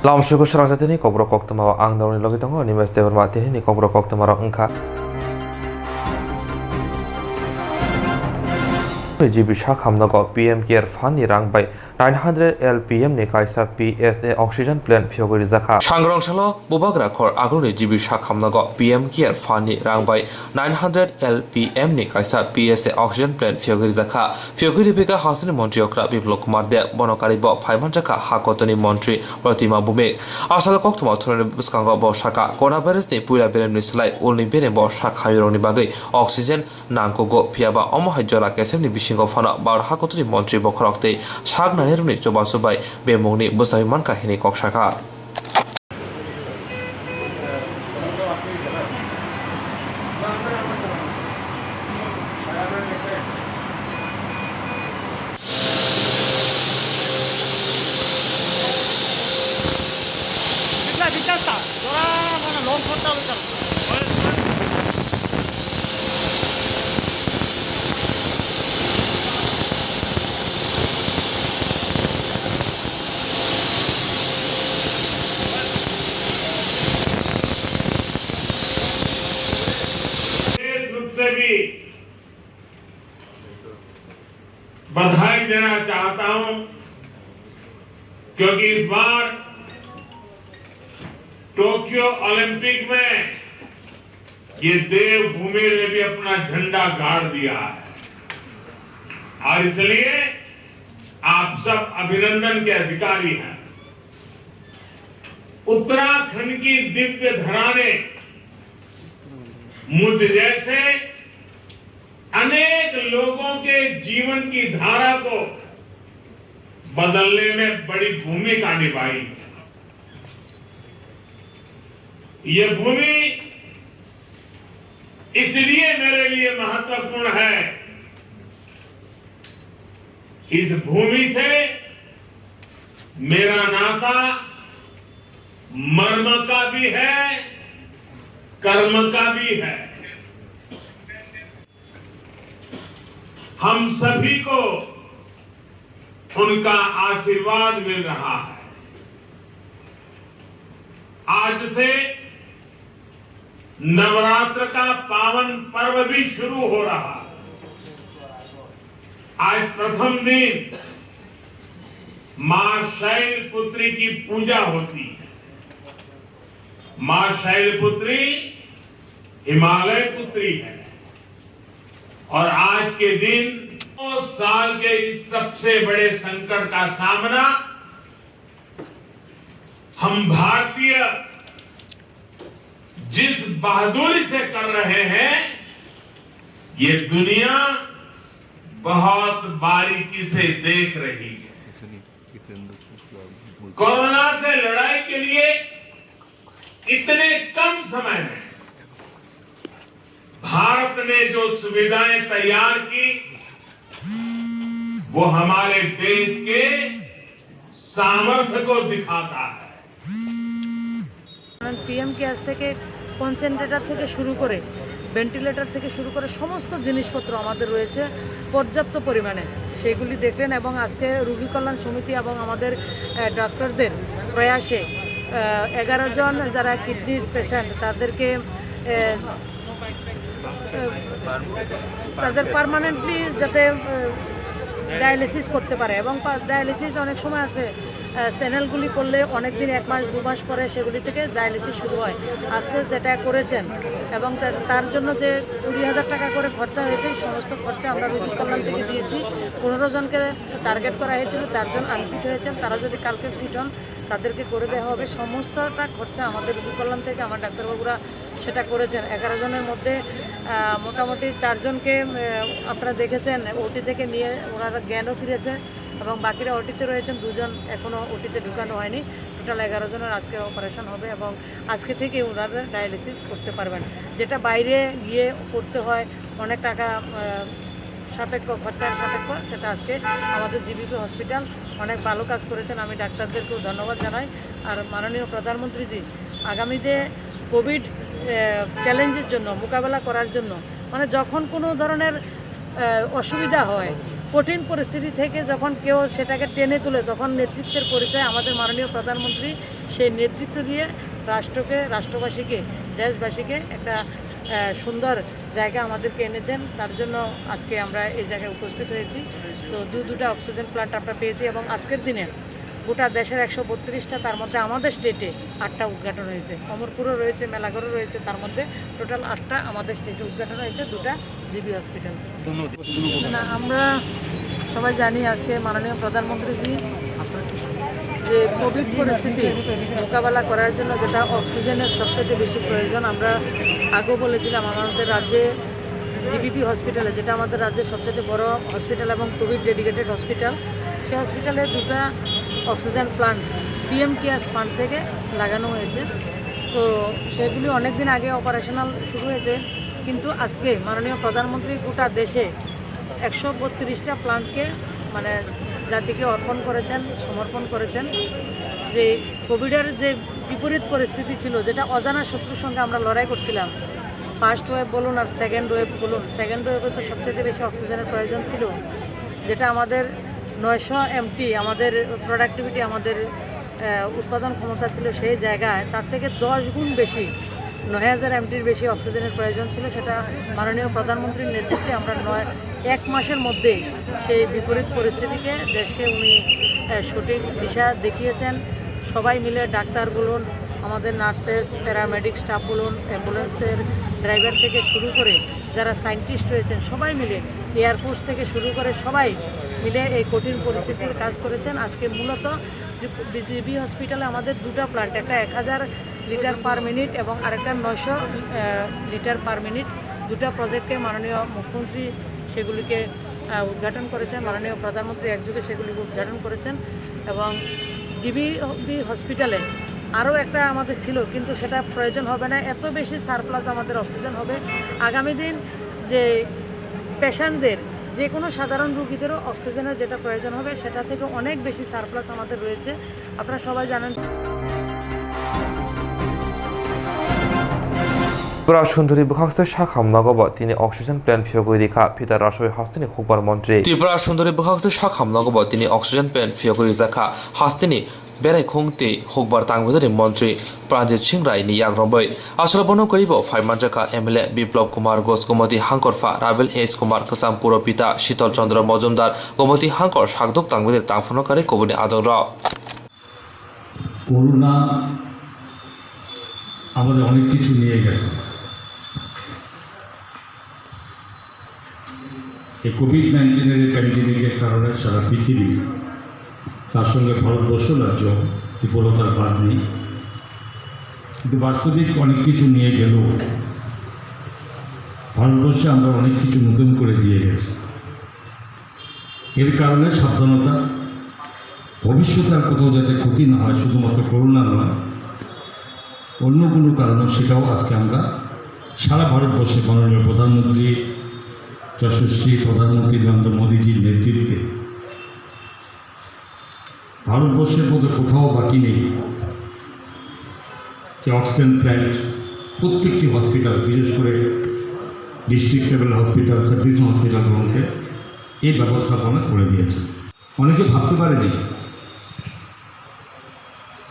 Lawan syukur Swrangchati ni Kokborok Koktwma ang daruni logi tongo ni mesti hormati ni Kokborok Koktwma rok engka. GB Shak hamnago PM Care Fund ni rang by 900 LPM ni kaisa PSA oxygen plant phiogori zakha. Swrangchati bubagra khor agroni GB Shak hamnago PM Care Fund ni rang by 900 LPM ni kaisa PSA oxygen plant phiogori zakha. Phiogori beka hasini mantri okra Biplok Kumar de bonokari bo 500 taka hakotoni mantri Koktwma bume. Asal Koktwma thoroni buskango bo shaka coronavirus ni puila berem ni slai ulni bere bo shak hamironi bagai oxygen nangkogo phiaba omohajora kesem ni Singo fana bar hakotri mantri bokhorokte sagna neruni chobasobai bemongni bosabiman kahini koksaka भी बधाई देना चाहता हूं क्योंकि इस बार Tokyo Olympic में ये देवभूमि ने भी अपना झंडा गाड़ दिया है और इसलिए आप सब अभिनंदन के अधिकारी हैं। उत्तराखंड की दिव्य धरा ने मुझ जैसे अनेक लोगों के जीवन की धारा को बदलने में बड़ी भूमिका निभाई है। यह भूमि इसलिए मेरे लिए महत्वपूर्ण है, इस भूमि से मेरा नाता मर्म का भी है, कर्म का भी है। हम सभी को उनका आशीर्वाद मिल रहा है। आज से नवरात्र का पावन पर्व भी शुरू हो रहा है। आज प्रथम दिन मां शैलपुत्री की पूजा होती है। मां शैलपुत्री हिमालय पुत्री है और आज के दिन 2 साल के इस सबसे बड़े संकट का सामना हम भारतीय जिस बहादुरी से कर रहे हैं, ये दुनिया बहुत बारीकी से देख रही है। कोरोना से लड़ाई के लिए इतने कम समय में भारत ने जो सुविधाएं तैयार की, वो हमारे देश के सामर्थ्य को दिखाता है। पीएम केয়ার থেকে কনসেন্ট্রেটর থেকে শুরু করে ভেন্টিলেটর থেকে শুরু করে সমস্ত জিনিসপত্র আমাদের রয়েছে পর্যাপ্ত পরিমাণে, সেগুলি দেখলেন এবং আজকে রোগী কল্যাণ সমিতি এবং আমাদের ডক্টরদের প্রয়াসে 11 জন যারা কিডনির পেশেন্ট তাদের পার্মানেন্টলি যাতে ডায়ালিসিস করতে পারে এবং ডায়ালিসিস অনেক সময় আছে চ্যানেলগুলি করলে অনেক দিন 1 মাস 2 মাস পরে সেগুলি থেকে ডায়ালিসিস শুরু হয়। আজকে যেটা করেছেন এবং তার জন্য যে 20,000 টাকা করে খরচা হয়েছে, সমস্ত খরচা আমরা রোগী কল্যাণ থেকে দিয়েছি। 15 জনকে টার্গেট করা হয়েছিল, 4 জন আনফিট হয়েছেন, তারা যদি কালকে ফিট হন তাদেরকে করে দেওয়া হবে। সমস্তটা খরচা আমাদের রোগী কল্যাণ থেকে আমার ডাক্তারবাবুরা সেটা করেছেন। 11 জনের মধ্যে মোটামুটি 4 জনকে আপনারা দেখেছেন ওটি থেকে নিয়ে ওনারা জ্ঞানও ফিরেছে এবং বাকিরা ওটিতে রয়েছেন, 2 জন এখনও ওটিতে ঢুকানো হয়নি। টোটাল 11 জনের আজকে অপারেশন হবে এবং আজকে থেকে ওনারা ডায়ালিসিস করতে পারবেন। যেটা বাইরে গিয়ে করতে হয় অনেক টাকা সাপেক্ষ, খরচার সাপেক্ষ, সেটা আজকে আমাদের জিবিপি হসপিটাল অনেক ভালো কাজ করেছেন। আমি ডাক্তারদেরকেও ধন্যবাদ জানাই। আর মাননীয় প্রধানমন্ত্রীজি আগামীতে কোভিড চ্যালেঞ্জের জন্য মোকাবেলা করার জন্য মানে যখন কোনো ধরনের অসুবিধা হয় কঠিন পরিস্থিতি থেকে যখন কেউ সেটাকে টেনে তোলে তখন নেতৃত্বের পরিচয় আমাদের মাননীয় প্রধানমন্ত্রী সেই নেতৃত্ব দিয়ে রাষ্ট্রকে, রাষ্ট্রবাসীকে, দেশবাসীকে একটা সুন্দর জায়গা আমাদেরকে এনেছেন। তার জন্য আজকে আমরা এই জায়গায় উপস্থিত হয়েছি। তো দুটা অক্সিজেন প্ল্যান্ট আমরা পেয়েছি এবং আজকের দিনে গোটা দেশের 132টা, তার মধ্যে আমাদের স্টেটে 8টা উদ্ঘাটন হয়েছে। অমরপুরও রয়েছে, মেলাঘরও রয়েছে, তার মধ্যে টোটাল 8টা আমাদের স্টেটে উদ্ঘাটন হয়েছে, 2টা জিবি হসপিটাল। না, আমরা সবাই জানি আজকে মাননীয় প্রধানমন্ত্রীজি যে কোভিড পরিস্থিতি মোকাবেলা করার জন্য যেটা অক্সিজেনের সবচেয়ে বেশি প্রয়োজন, আমরা আগেও বলেছিলাম আমাদের রাজ্যে জিবিপি হসপিটালে, যেটা আমাদের রাজ্যের সবচেয়ে বড় হসপিটাল এবং কোভিড ডেডিকেটেড হসপিটাল, সেই হসপিটালে 2টা oxygen plant PM cares fund থেকে লাগানো হয়েছে। তো সেগুলি অনেক দিন আগে অপারেশনাল শুরু হয়েছে, কিন্তু আজকে মাননীয় প্রধানমন্ত্রী গোটা দেশে 132টা প্লান্টকে মানে জাতিকে অর্পণ করেছেন, সমর্পণ করেছেন। যে কোভিডের যে বিপরীত পরিস্থিতি ছিল, যেটা অজানা শত্রুর সঙ্গে আমরা লড়াই করছিলাম, ফার্স্ট ওয়েভ বলুন আর সেকেন্ড ওয়েভ বলুন, সেকেন্ড ওয়েভে তো সবচেয়ে বেশি অক্সিজেনের প্রয়োজন ছিল, যেটা আমাদের 900 MT আমাদের প্রোডাক্টিভিটি, আমাদের উৎপাদন ক্ষমতা ছিল সেই জায়গায় তার থেকে 10 গুণ বেশি, 9000 MTর বেশি অক্সিজেনের প্রয়োজন ছিল। সেটা মাননীয় প্রধানমন্ত্রীর নেতৃত্বে আমরা 1 মাসের মধ্যে সেই বিপরীত পরিস্থিতিকে দেশকে উনি সঠিক দিশা দেখিয়েছেন। সবাই মিলে, ডাক্তার বলুন, আমাদের নার্সেস, প্যারামেডিক স্টাফ বলুন, অ্যাম্বুলেন্সের ড্রাইভার থেকে শুরু করে যারা সায়েন্টিস্ট রয়েছেন, সবাই মিলে, এয়ারফোর্স থেকে শুরু করে সবাই মিলে এই কঠিন পরিস্থিতির কাজ করেছেন। আজকে মূলত জিবি হসপিটালে আমাদের 2টা প্লান্ট, একটা 1000 লিটার পার মিনিট এবং আরেকটা 900 লিটার পার মিনিট, 2টা প্রজেক্টকে মাননীয় মুখ্যমন্ত্রী সেগুলিকে উদ্ঘাটন করেছেন, মাননীয় প্রধানমন্ত্রী একযোগে সেগুলিকে উদ্ঘাটন করেছেন। এবং জিবি হসপিটালে আরও একটা আমাদের ছিল, কিন্তু সেটা প্রয়োজন হবে না, এত বেশি সারপ্লাস আমাদের অক্সিজেন হবে আগামী দিন। যে পেশেন্টদের, যে কোনো সাধারণ রোগীদেরও অক্সিজেনের যেটা প্রয়োজন হবে সেটা থেকে অনেক বেশি সারপ্লাস আমাদের রয়েছে, আপনারা সবাই জানেন। ত্রিপুরা সুন্দরী বখাকসে শাখাম নগব তিনি অক্সিজেন প্ল্যান্ট ফিয়গৈ রেখা ফিতা রাষ্ট্রীয় হাস্তিনি খবর মন্ত্রী ত্রিপুরা সুন্দরী বখাকসে শাখাম নগব তিনি অক্সিজেন প্ল্যান্ট ফিয়গৈ রেখা হাস্তিনি বেড়াই খংতে হকবার তাংবুদারি মন্ত্রী প্রাণজিৎ সিং রায়নি ইয়াগ্রম্বই আসলে বন করিব ফাইমানজাকা এমএলএ বিপ্লব কুমার ঘোষ গোমতী হাঙ্করফা রাবেল এইচ কুমার কসাম পুর পিতা শীতল চন্দ্র মজুমদার গোমতী হাঙ্কর শাকদুক তাংবুদের তাংফনকারী কবুনি আদং রাও। করোনা আমাদের অনেক কিছু নিয়ে গেছে। এই কোভিড-19 প্যান্ডেমিকের কারণে সারা পৃথিবী, তার সঙ্গে ভারতবর্ষ রাজ্য বিফলতার বাদ নেই, কিন্তু বাস্তবিক অনেক কিছু নিয়ে গেলেও ভারতবর্ষে আমরা অনেক কিছু নতুন করে দিয়ে গেছি। এর কারণে সাবধানতা, ভবিষ্যতে আর কোথাও যাতে ক্ষতি না হয়, শুধুমাত্র করোনা নয়, অন্য কোনো কারণে, সেটাও আজকে আমরা সারা ভারতবর্ষে মাননীয় প্রধানমন্ত্রী যশস্বী প্রধানমন্ত্রী নরেন্দ্র মোদীজির নেতৃত্বে ভারতবর্ষের মধ্যে কোথাও বাকি নেই যে অক্সিজেন প্ল্যান্ট প্রত্যেকটি হসপিটাল, বিশেষ করে district level hospital, sub division হসপিটালগুলোতে এই ব্যবস্থাপনা করে দিয়েছে। অনেকে ভাবতে পারেনি,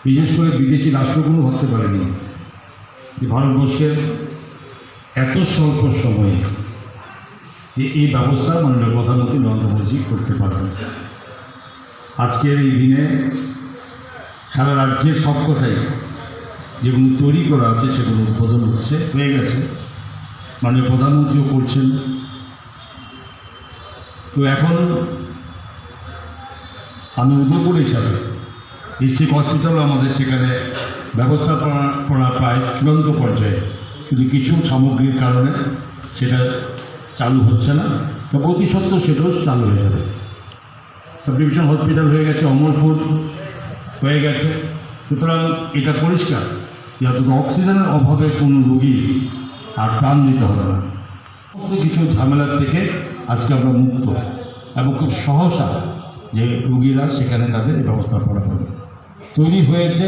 বিশেষ করে বিদেশি রাষ্ট্রগুলো ভাবতে পারেনি যে ভারতবর্ষের এত স্বল্প সময়ে যে এই ব্যবস্থা মাননীয় প্রধানমন্ত্রী নরেন্দ্র মোদী করতে পারবেন। আজকের এই দিনে সারা রাজ্যের সবকটাই যেগুলো তৈরি করা আছে সেগুলো উদ্বোধন হয়ে গেছে, মাননীয় প্রধানমন্ত্রীও করছেন। তো এখন আমি উদয়পুর হিসাবে ডিস্ট্রিক্ট হসপিটালও আমাদের সেখানে ব্যবস্থাপনা প্রায় চূড়ান্ত পর্যায়ে, কিন্তু কিছু সামগ্রীর কারণে সেটা চালু হচ্ছে না, তবে অতি সত্ত্বেও সেটাও চালু হয়ে যাবে। সাব ডিভিশন হসপিটাল হয়ে গেছে, অমরপুর হয়ে গেছে। সুতরাং এটা পরিষ্কার যে অক্সিজেনের অভাবে কোনো রোগী আর প্রাণ দিতে হবে না। সমস্ত কিছু ঝামেলার থেকে আজকে আমরা মুক্ত এবং খুব সহসা যে রোগীরা সেখানে তাদের ব্যবস্থাপনা করবে তৈরি হয়েছে,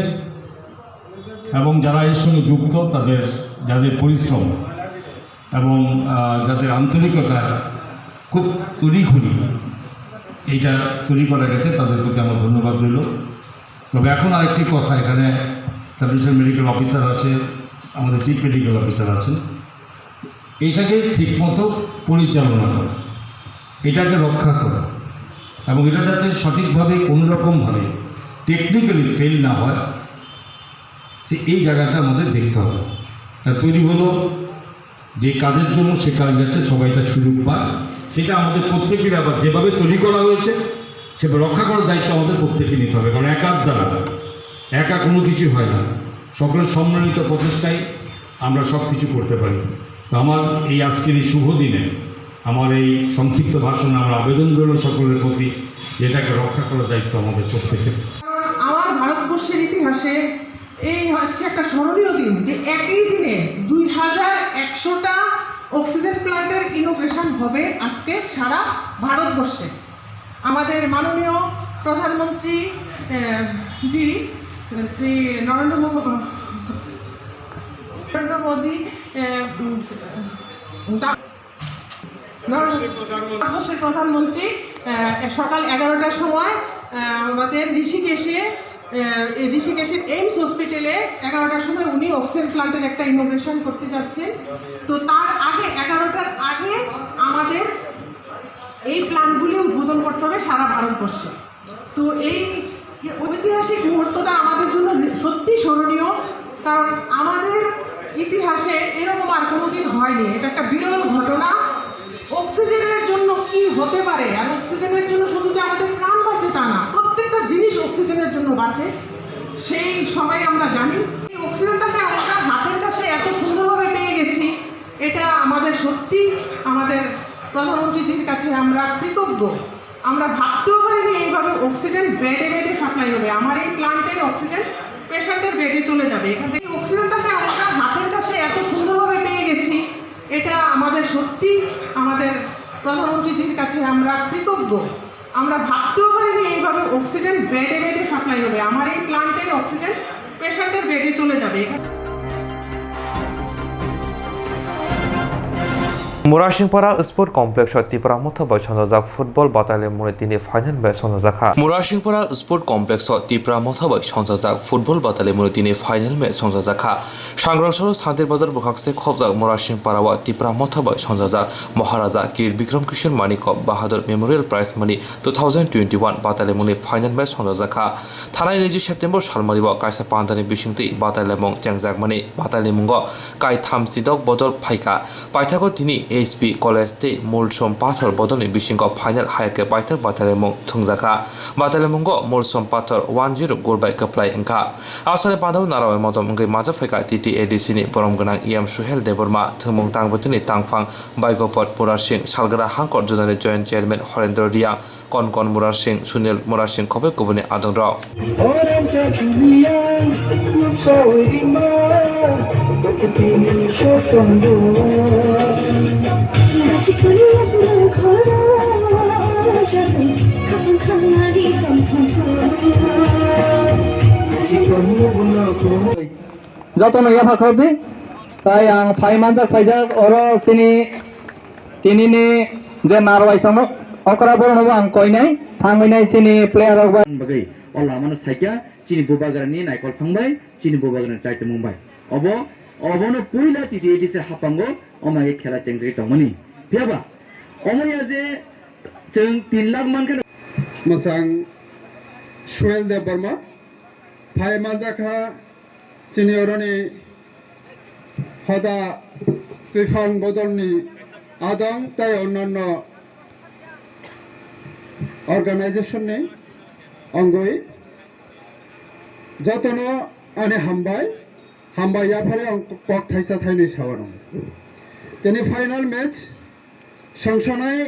এবং যারা এর সঙ্গে যুক্ত যাদের পরিশ্রম এবং যাদের আন্তরিকতা খুব তড়িঘড়ি এইটা তৈরি করা গেছে, তাদের প্রতি আমার ধন্যবাদ রইল। তবে এখন আরেকটি কথা, এখানে সাব মেডিকেল অফিসার আছে, আমাদের চিফ মেডিকেল অফিসার আছেন, এইটাকে ঠিকমতো পরিচালনা করা, এটাকে রক্ষা করা এবং এটা যাতে সঠিকভাবে কোনোরকমভাবে টেকনিক্যালি ফেল না হয়, যে এই জায়গাটা আমাদের দেখতে হবে। তৈরি হলো যে কাজের জন্য সে কাজ যাতে সবাইটা সুযোগ পায়, সেটা আমাদের প্রত্যেকের, আবার যেভাবে তৈরি করা হয়েছে সেটা রক্ষা করার দায়িত্ব আমাদের প্রত্যেকে নিতে হবে। কারণ একার দ্বারা একা কোনো কিছু হয় না, সকলের সম্মিলিত প্রচেষ্টায় আমরা সব কিছু করতে পারি। তো আমার এই আজকের এই শুভ দিনে আমার এই সংক্ষিপ্ত ভাষণে আমার আবেদন রইল সকলের প্রতি, যেটাকে রক্ষা করার দায়িত্ব আমাদের প্রত্যেকের। আমার ভারতবর্ষের ইতিহাসে এই হচ্ছে একটা স্মরণীয় দিন যে একই দিনে 2100টা অক্সিজেন প্ল্যান্টের ইনোভেশন হবে আজকে সারা ভারতবর্ষে। আমাদের মাননীয় প্রধানমন্ত্রী জি শ্রী নরেন্দ্র মোদী ভারতবর্ষের প্রধানমন্ত্রী সকাল 11টার সময় আমাদের ঋষিকেশের এইমস হসপিটালে 11টার সময় উনি অক্সিজেন প্ল্যান্টের একটা ইনোভেশন করতে যাচ্ছেন। তো তার আগে 11টার আগে আমাদের এই প্ল্যান্টগুলি উদ্বোধন করতে হবে সারা ভারতবর্ষে। তো এই ঐতিহাসিক মুহূর্তটা আমাদের জন্য সত্যি স্মরণীয়, কারণ আমাদের ইতিহাসে এরকম আর কোনোদিন হয়নি। এটা একটা বিরল ঘটনা। অক্সিজেনের জন্য কি হতে পারে, আর অক্সিজেনের জন্য শুধু যে আমাদের প্রাণ বাঁচে তা না, প্রত্যেকটা জিনিস অক্সিজেনের জন্য বাঁচে, সেই সবাই আমরা জানি। এই অক্সিজেনটাকে আমরা হাতের কাছে এত সুন্দরভাবে পেয়ে গেছি, এটা আমাদের সত্যি আমাদের প্রধানমন্ত্রীজির কাছে আমরা কৃতজ্ঞ। আমরা ভাবতেও পারিনি এইভাবে অক্সিজেন বেডে বেডে সাপ্লাই হবে। আমার এই প্ল্যান্টের অক্সিজেন পেশেন্টের বেডে চলে যাবে। এখান থেকে অক্সিজেনটাকে আমরা হাতের কাছে এত সুন্দরভাবে পেয়ে গেছি, এটা আমাদের সত্যি আমাদের প্রধানমন্ত্রীজির কাছে আমরা কৃতজ্ঞ। আমরা ভাবতেও পারিনি এইভাবে অক্সিজেন বেডে বেডে সাপ্লাই হবে। আমার এই প্ল্যান্টের অক্সিজেন পেশেন্টের বেডে চলে যাবে। মুরাশিংপাড়া স্পোর্ট কমপ্লেক্স ত্রিপুরা মথবা সঞ্জক ফুটবল বাতালিয়ন মুনি তিনি ফাইনাল ম্যাচ সঞ্জকা মুরাশিংপাড়া স্পোর্ট কমপ্লেক্স ত্রিপুরা মথবা সঞ্জক ফুটবল বাতালিয়ন মুনি তিনি ফাইনাল ম্যাচ সঞ্জকা সাংগ্রাংসল শান্তির বাজার বখাকসে খবজাক মুরাশিংপাড়া ত্রিপুরা মথবা সঞ্জক Maharaja Kirit Bikram Kishore Manik Bahadur memorial prize money 2021 battalion মুনি ফাইনাল ম্যাচ সঞ্জকা থানায় 20 সেপ্টেম্বর সালমারিব কাইসা পান্দানি বিশিংতি বাতালিয়ন চেংজাক মানি বাতালিয়ন মুঙ্গ কাই থামসিদক বদল ফাইকা পাইথাক তিনি एसपी कलेज ते मूलसम पाथर बदलनि बिसिंग फाइनल हायके पाइथक बातालियन थुंजाका बातालियन मूलसम पाथर 1-0 गोल बाय कप्लाय अंका आसाने पादाव नाराव मदम अंगै माजा फैका टीटी एडीसी नि परम गनां एम सुहेल देबरमा थुमुं तांबोतनि तांफां बायगोपत मुरार सिंह सालगरा हांकर जुनानि जॉइंट चेयरमैन हरेंद्र रिया कनकन मुरार सिंह सुनील मुरार सिंह खबे गुबुनि आदंग्र যতন ইয়াফা খবি তাই আং ফাই মানজাক ফাইজাক অর তিনি যে নারবাই সম অকরা বরনব আং কইনাই থামিনাই চিনি player of bagai ola mano saikya chini bobagrani naikol phangbai chini bobagrani chaite mumbai obono puila TTAD se hapango omai khela chengri tongmani biaba omaya je cheng 3 lakh man khana मोजां Suhel Dev Burma phi मानजाखा सिनियरनि हदा तुफान बदलनि आदं ताई अन्यान्य अर्गानाइजेशननि अंगई जतनो आने हामबाय याफारे कक थाइसा थाइनै सावरं तेनि फाइनल मैच संसनाय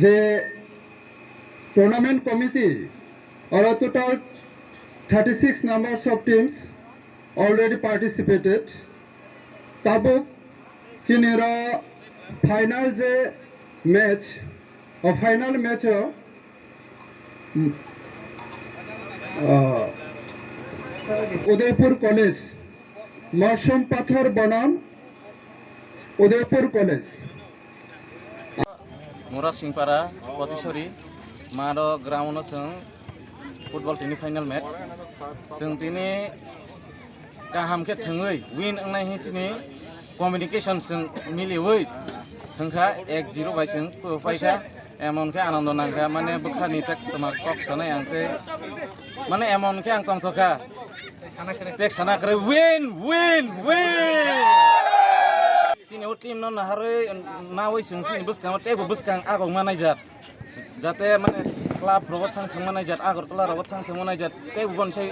जे tournament committee or a total 36 numbers of teams already participated. Tabuk chinera final je match or final match Udaipur College Marsham Pathar Banam Udaipur College मुरा सिंपारा पतिसरी मारो ग्राउंड जों फुटबल टीमनि फाइनल मैच जों दिनै गाहाम के थङै विन अंनाय हिसिनि कम्युनिकेशन जों मिलिवै थंखा 1-0 bye जों फाइखा एमन के आनंद नांखा माने बुखानि तक तमा कक सनाय आंखे माने एमन के आं तमथका टेक साना करे विन चिनि टीम न नाहारै नावै सिंसिनि बसकां टेबो बसकां आगौ मानायजात जाते माने क्लाब रगो थांमा नायजात आगरतला रगो थांमा नायजात टेबो बनसै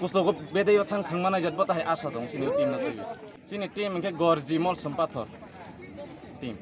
गुसोगो बेदैयो थांमा नायजात बताय आशा दं चिनि टीम न तै चिनि टीम के गरजी मल सम्पाथर team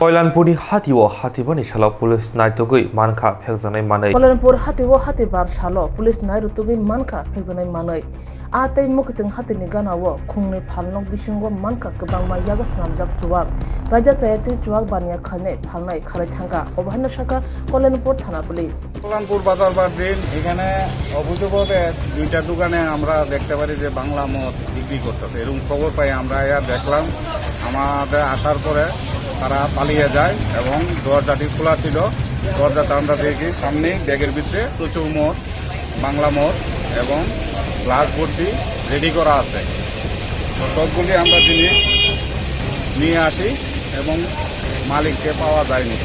Koilanpuri hatiwo hatibani shala police naitogui manka phekjanai manai Koilanpur hatiwo hatibar shalo police nairutugui manka phekjanai manai atai mukiting hatini ganawo khungni phalnok bisingo manka kwbangma yaga slamjak chuwak raja sayati chuwak bania khane phalnai khalai thanga obhana shaka Koilanpur thana police কোলানপুর বাজার বার দিন এখানে অবৈধভাবে দুইটা দোকানে আমরা দেখতে পারি যে বাংলা মদ বিক্রি করতেছে এরকম খবর পাই আমরা দেখলাম আমাদের আসার পরে তারা পালিয়ে যায় এবং দরজাটি খোলা ছিল দরজাটা আমরা দেখি সামনেই ব্যাগের ভিতরে প্রচুর মদ বাংলা মদ এবং গ্লাস ভর্তি রেডি করা আছে তো সবগুলি আমরা জিনিস নিয়ে আসি এবং মালিককে পাওয়া যায়নি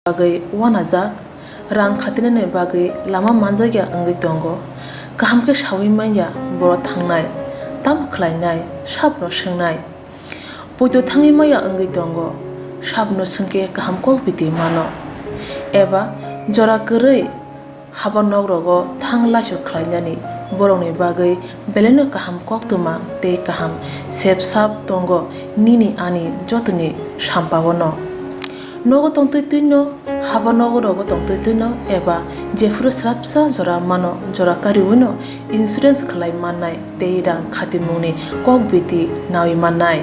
bagai wanajak rang khatinane bagai lama manjagya angai tongo kahamke shawi manya boro thangnai tam khlainai sabno swngnai poito thangi maya angai tongo sabno sungke kahamko biti mano eba jora korei habanok rogo thanglasho khlainani borongni bagai beleno kaham koktwma tei kaham sepsap tongo nini ani jotoni sampawono nogo tongtoi tuino haba nogo rogo tongtoi tuino eba jefuru srapsa jora mano jora kariwino insurance khlai manai tei rang khatimuni kokbiti nawi manai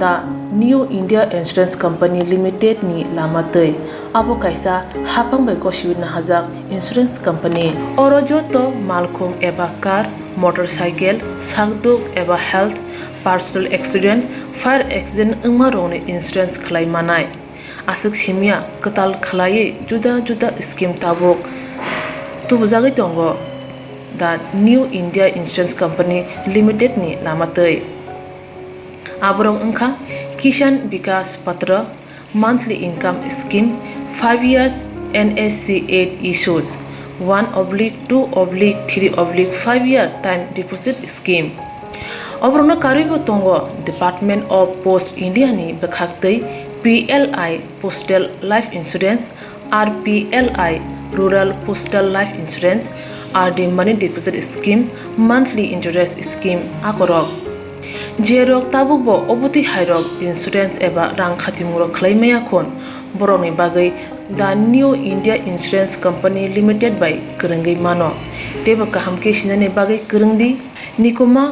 The New India Insurance Company Limited ni lamatei abo kaisa hapang bai kosibina hajak insurance company oro joto malkhung eba car motorcycle sakduk eba health personal accident fire accident ungma rongni insurance khlai manai asuk simia katal khlai juda juda scheme tabok tubujagi tongo The New India Insurance Company Limited ni lamatei aborong ungkha Kisan Vikas Patra monthly income scheme 5 years NSC 8 issues 1/2/3/5 year time deposit scheme obrona karibo tongo Department of Post India ni bekhaktei PLI Postal Life Insurance RPLI Rural Postal Life Insurance RD Money Deposit Scheme monthly interest scheme akorok jerok tabubo oboti hairok insurance eba rang khatimuro khlaimaya khon boroni bagai The New India Insurance Company Limited by Kurungai mano teba kahamke sinane bagai kurungdi nikoma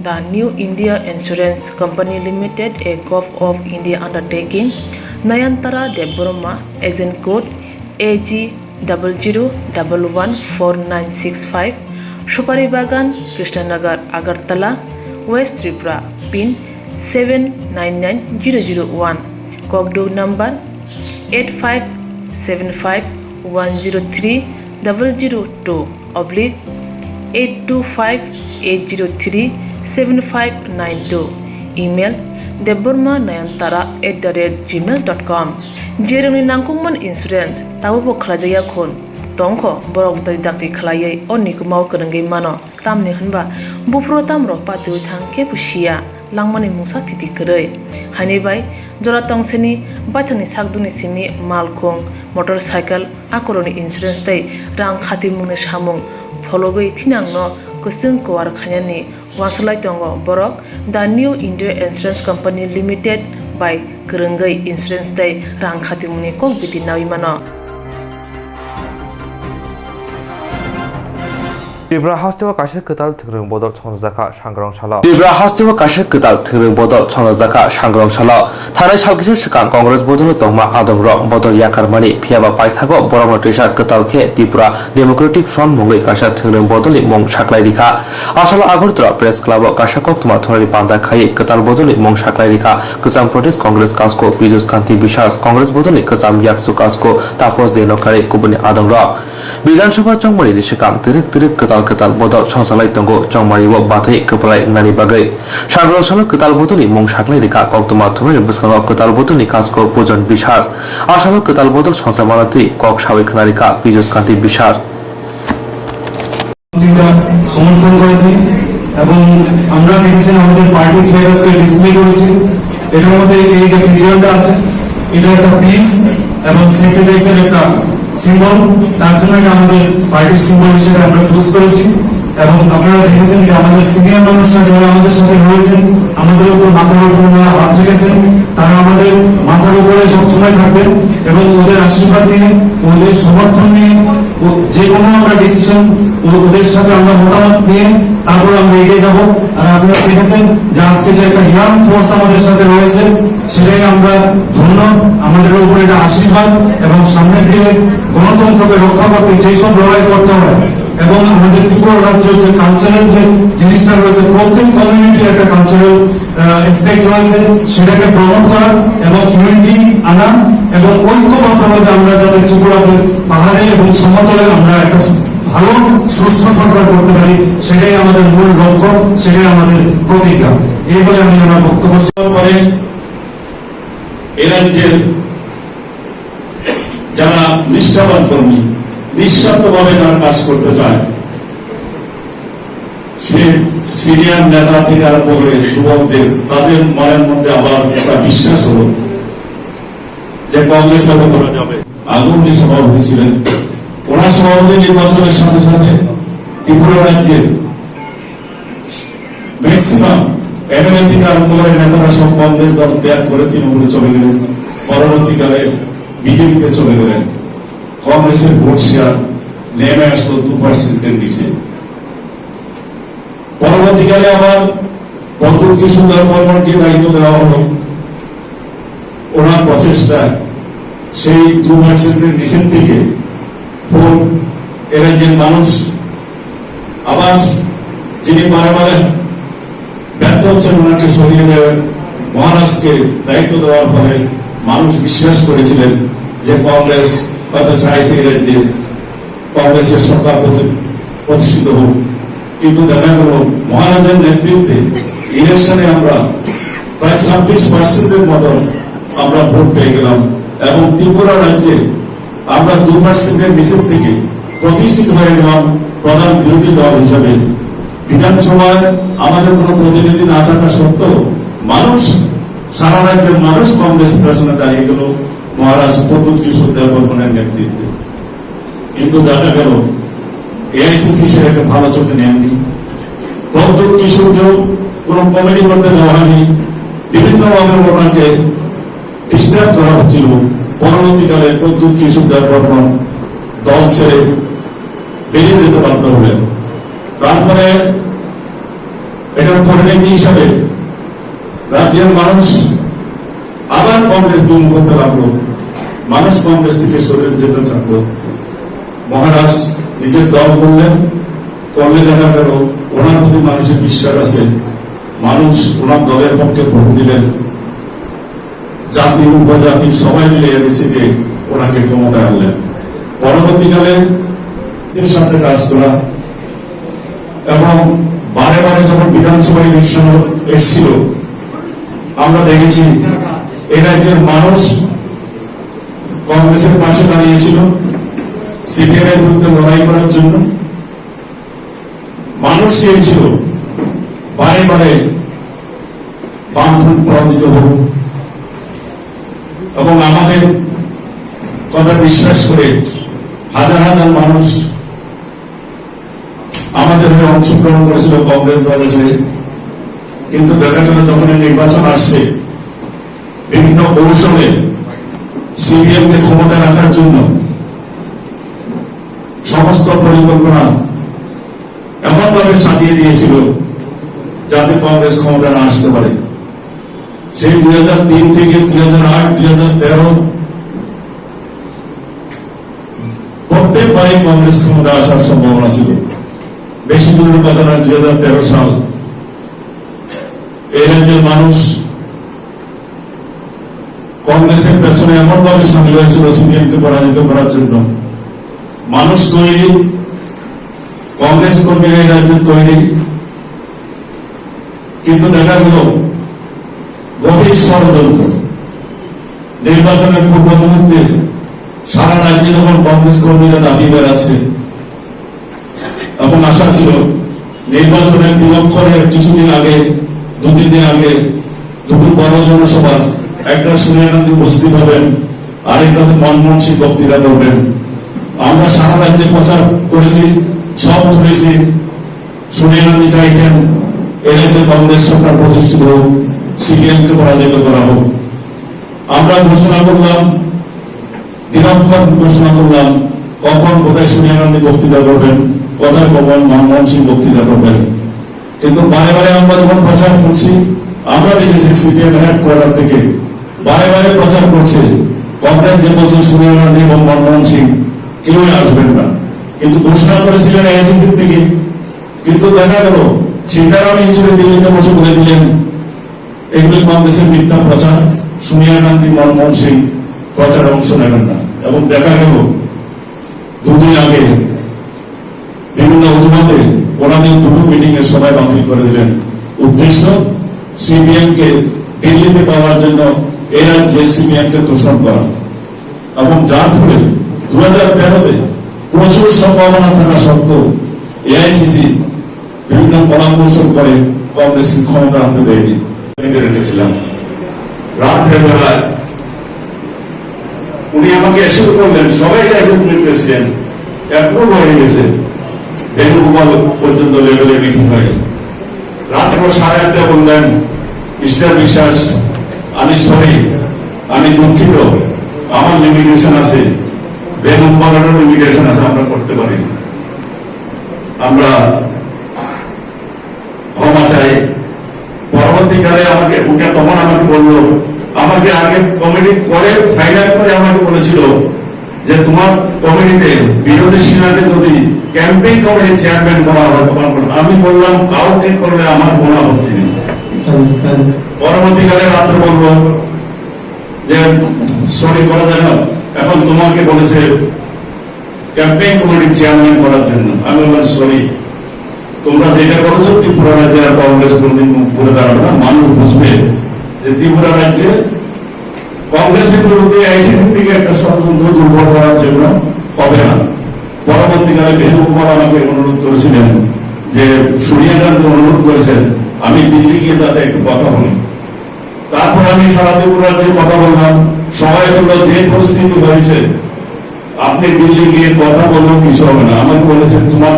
The New India Insurance Company Limited a Gulf of India undertaking Nayantara Deboroma agent code AG 00114965 Supari Bagan Krishnanagar Agartala West Tripura pin 799001 Kokborok number 8575103 002-825-803-7592. Email debormanayantara@gmail.com. Jerungni nangkungman insurance tabu khlajaya khon tongkho borok dai dakti khlaiye onni kumau kerengge mano tamni hunba bufro tamro patu thangke pusia langmani musa thiti kerei hani bai jora tongseni baithani sakduni simi malkhong motorcycle akoroni insurance tai rang khati mune samung phologoi thinangno kusung kwar khanyani waslai tongo borok the new India Insurance Company Limited by Kerengai Insurance tai rang khati mune kok biti nawi mano. Tripura hastewa kaisa ketal thrung bodol chongjaka Swrangchati. Tripura hastewa kaisa ketal thrung bodol chongjaka Swrangchati. Thanai salkisa sikang Congress bodol tongma adongrok bodol yakarmani phiaba paithago borok trisa ketal khe Tripura Democratic Front mungai kaisa thrung bodoli mong saklai rikha. Asal Agartala Press Club kaisa Koktwma thori panda khai ketal bodoli mong saklai rikha. Kesam Pradesh Congress Kasko Pijus Kanti Bishas Congress bodoli kesam yaksu kasko tapos deno kare kubuni adongrok. Bidhan Sabha chongmari ni sikang tirik ketal bodol chongsalai tongo chongmari wo bathai kepalai nani bagai. Swrangchati ketal bodoli mong saklai rikha Koktwma thori bwskango ketal bodoli kasko pujon Bishas. Asal ketal bodol chongsamanati kok sawi khnarika Pijus Kanti Bishas. সমর্থন করেছি এবং আমরা দেখেছেন আমাদের party ফ্লেভারসকে display করেছি এটার মধ্যে এই যে ভিজুয়ালটা আছে এটা একটা পিস এবং স্যাক্রিফাইসের একটা সিম্বল তার জন্য এটা আমাদের পার্টির সিম্বল হিসেবে আমরা চুজ করেছি এবং আপনারা দেখেছেন যে আমাদের সিনিয়র মানুষরা যারা আমাদের সাথে রয়েছেন আমাদের উপর মাথার উপর হাত রেখেছেন তারা আমাদের মাথার উপরে সবসময় থাকবেন এবং ওদের আশীর্বাদ নিয়ে ওদের সমর্থন নিয়ে যে কোনো আমরা ডিসিশন ওদের সাথে আমরা মতামত নিয়ে তারপর আমরা এগিয়ে যাব। আর আপনারা দেখেছেন যে আজকে যে একটা ইয়াং ফোর্স আমাদের সাথে রয়েছে সেটাই আমরা ধন্য আমাদের উপর এটা আশীর্বাদ এবং সামনের দিকে গণতন্ত্রকে রক্ষা করতে যেসব লড়াই করতে হয় এবং আমাদের ত্রিপুরা রাজ্যের যে কালচারাল যে জিনিসটা রয়েছে প্রত্যেক কমিউনিটির একটা কালচারাল এসপেক্ট রয়েছে সেটাকে প্রমোট করা এবং ইউনিটি আনা এবং ঐক্যবদ্ধভাবে আমরা যাতে ত্রিপুরাতে পাহাড়ে এবং সমতলে আমরা একটা ভালো সুস্থ সরকার করতে পারি সেটাই আমাদের মূল লক্ষ্য সেটাই আমাদের প্রতিজ্ঞা। এই বলে আমি আমার বক্তব্য পরে এ রাজ্যের যারা নিষ্ঠাবান কর্মী নিঃস্বার্থভাবে যারা কাজ করতে চায় সে সিনিয়র নেতা থেকে আরম্ভ করে যুবকদের তাদের মনের মধ্যে আবার একটা বিশ্বাস হলো যে কংগ্রেস হয়তো করা যাবে। আগুনি সভাপতি ছিলেন ওনার সভাপতি নির্বাচনের সাথে সাথে ত্রিপুরা রাজ্যের ম্যাক্সিমাম এমএলএ থেকে আরম্ভ করে নেতারা সব কংগ্রেস দল ত্যাগ করে তৃণমূলে চলে গেলেন পরবর্তীকালে বিজেপিতে চলে গেলেন কংগ্রেসের ভোট শেয়ার নেমে আসলো 2%-এর নিচে পরবর্তীকালে আবার প্রদ্যুৎ কিশোর বর্মনকে দায়িত্ব দেওয়া হলো ওনার প্রচেষ্টা সেই 2%-এর নিচের দিকে ভোট এ রাজ্যের মানুষ আবার যিনি বারে ব্যর্থ হচ্ছেন ওনাকে সরিয়ে দেওয়ার মহারাজকে দায়িত্ব দেওয়ার ফলে মানুষ বিশ্বাস করেছিলেন যে কংগ্রেস হয়তো চাইছে এই রাজ্যে কংগ্রেসের সরকার প্রতিষ্ঠিত হোক কিন্তু দেখা গেল মহারাজের নেতৃত্বে ইলেকশনে আমরা প্রায় 26%-এর মতো আমরা ভোট পেয়ে গেলাম এবং ত্রিপুরা রাজ্যে আমরা 2%-এর নিচের থেকে প্রতিষ্ঠিত হয়ে গেলাম প্রধান বিরোধী দল হিসাবে। বিধানসভায় আমাদের কোনো প্রতিনিধি না থাকা সত্ত্বেও মানুষ সারা রাজ্যের মানুষ কংগ্রেস পেছনে দাঁড়িয়ে গেল মহারাজ প্রদ্যুৎ কিশোর বর্মনের নেতৃত্বে। কিন্তু দেখা গেল এআইসিসি সেটাকে ভালো চোখে নেননি। প্রদ্যুৎ কিশোরকেও কোনো কমেডি করতে দেওয়া হয়নি, বিভিন্নভাবে ওনাকে ডিস্টার্ব করা হচ্ছিল। পরবর্তীকালে প্রদ্যুৎ কিশোর বর্মন দল ছেড়ে বেরিয়ে যেতে বাধ্য হলেন। তারপরে এটার পরিণতি হিসাবে রাজ্যের মানুষ আবার কংগ্রেস বিমুখ হতে লাগলো, মানুষ কংগ্রেস থেকে সরে যেতে থাকলো। মহারাজ নিজের দল করলেন, করলে দেখা গেল ওনার প্রতি মানুষের বিশ্বাস আছে, মানুষ ওনার দলের পক্ষে ভোট দিলেন। জাতি উপজাতি সবাই মিলে এডিসিতে ওনাকে ক্ষমতায় আনলেন। পরবর্তীকালে নেতৃত্বের সাথে কাজ করা এবং বারে বারে যখন বিধানসভা ইলেকশন এসেছিল আমরা দেখেছি এই রাজ্যের মানুষ কংগ্রেসের পাশে দাঁড়িয়েছিল সিপিএম এর বিরুদ্ধে লড়াই করার জন্য। মানুষ চেয়েছিল বারে বারে বামফ্রন্ট পরাজিত হোক এবং আমাদের কথা বিশ্বাস করে হাজার হাজার মানুষ আমাদের হয়ে অংশগ্রহণ করেছিল কংগ্রেস দলের হয়ে। কিন্তু দেখা গেল যখন নির্বাচন আসছে বিভিন্ন কৌশলে সিপিএম কে ক্ষমতা রাখার জন্য সমস্ত পরিকল্পনা এমন ভাবে সাজিয়ে দিয়েছিল যাতে কংগ্রেস ক্ষমতা না আসতে পারে। সেই 2003 থেকে 2008, 2013 প্রত্যেকবারই কংগ্রেস ক্ষমতা আসার সম্ভাবনা ছিল। বেশি দূরের কথা না, 2013 সাল এই রাজ্যের মানুষ কংগ্রেসের পেছনে এমন ভাবে সামিল হয়েছিল সিপিএম কে পরাজিত করার জন্য। মানুষ তৈরি, কংগ্রেস কর্মীরা এই রাজ্যে তৈরি, কিন্তু দেখা গেল গভীর ষড়যন্ত্র। নির্বাচনের পূর্ব মুহূর্তে সারা রাজ্যে যখন কংগ্রেস কর্মীরা দাবি বেড়াচ্ছে এবং আশা ছিল নির্বাচনের দিনক্ষণের কিছুদিন আগে, 2-3 দিন আগে দুটো বড় জনসভা, একটা সোনিয়া গান্ধী উপস্থিত হবেন, আরেকটাতে মনমোহন সিং বক্তৃতা করবেন। আমরা সারা রাজ্যে প্রচার করেছি, সব তুলেছি। সোনিয়া গান্ধী চাইছেন এই রাজ্যে কংগ্রেস সরকার প্রতিষ্ঠিত হোক, সিপিএম কে পরাজিত করা হোক। আমরা ঘোষণা করলাম, দিনক্ষণ ঘোষণা করলাম, কখন কোথায় সোনিয়া গান্ধী বক্তৃতা করবেন, কোথায় কখন মনমোহন সিং বক্তৃতা করবেন। কিন্তু বারে বারে আমরা যখন প্রচার করছি, আমরা দেখেছি সিপিএম হেডকোয়ার্টার থেকে বারে বারে প্রচার করছে কংগ্রেস যে বলছে সোনিয়া গান্ধী এবং মনমোহন সিং কেউই আসবেন না, কিন্তু ঘোষণা করেছিলেন এআইসিসির থেকে। কিন্তু দেখা গেল সীতারাম ইয়েচুরি দিল্লিতে বসে বলে দিলেন এগুলি কংগ্রেসের মিথ্যা প্রচার, সোনিয়া গান্ধী মনমোহন সিং প্রচারে অংশ নেবেন না। এবং দেখা গেল 2 দিন আগে বিভিন্ন অজুহাতে ওনাদের দুটো মিটিং এর সময় বাতিল করে দিলেন। উদ্দেশ্য সিপিএম কে দিল্লিতে পাওয়ার জন্য এরা যে সিপিএম কে দূষণ করা, এবং যার ফলে 2013-তে প্রচুর সম্ভাবনা থাকা সত্ত্বেও এআইসিসি বিভিন্ন কলাকৌশল করে কংগ্রেসকে ক্ষমতা আনতে দেয়নি। রেখেছিলাম রাত্রের বেলায় উনি আমাকে এসে করলেন, সবাই চাইছে তুমি প্রেসিডেন্ট, অ্যাপ্রুভ হয়ে গেছে, বেণুগোপাল পর্যন্ত লেভেলে মিটিং হয়। রাত্র 1:30 বললেন, মিস্টার বিশ্বাস আমি সরি, আমি দুঃখিত, আমার লিমিটেশন আছে, বেণুগোপালেরও লিমিটেশন আছে, আমরা করতে পারি, আমরা ক্ষমা চাই। পরবর্তীকালে আমাকে উঠে তখন আমাকে বললো, আমাকে আগে কমিটি করে ফাইনাল করে আমাকে বলেছিল যে তোমার কমিটিতে বিরোধী সেনাকে যদি ক্যাম্পেইন কমিটির চেয়ারম্যান করা হয় তোমার। আমি বললাম কাউকে করলে আমার কোনো আপত্তি নেই। পরবর্তীকালে রাত্রে বলবো যে সরি করা যায় না, এখন তোমাকে বলেছে ক্যাম্পেইন কমিটির চেয়ারম্যান করার জন্য। আমি বললাম সরি, তোমরা যেটা করেছো ত্রিপুরা রাজ্যে আর কংগ্রেস কোনদিন মুখ করে দাঁড়াবে না। মানুষ বুঝবে যে ত্রিপুরা রাজ্যে কংগ্রেসের বিরুদ্ধে আইসিসি থেকে একটা ষড়যন্ত্র দুর্বল করার জন্য হবে না। পরবর্তীকালে বেণুগোপাল আমাকে অনুরোধ করেছিলেন যে সোনিয়া গান্ধী অনুরোধ করেছেন আমি দিল্লি গিয়ে তাতে একটু কথা বলি। তারপর আমি সারা ত্রিপুরা রাজ্যে কথা বললাম, সবাই বললো যে পরিস্থিতি হয়েছে আপনি দিল্লি গিয়ে কথা বললেও কিছু হবে না। আমাকে বলেছেন তোমার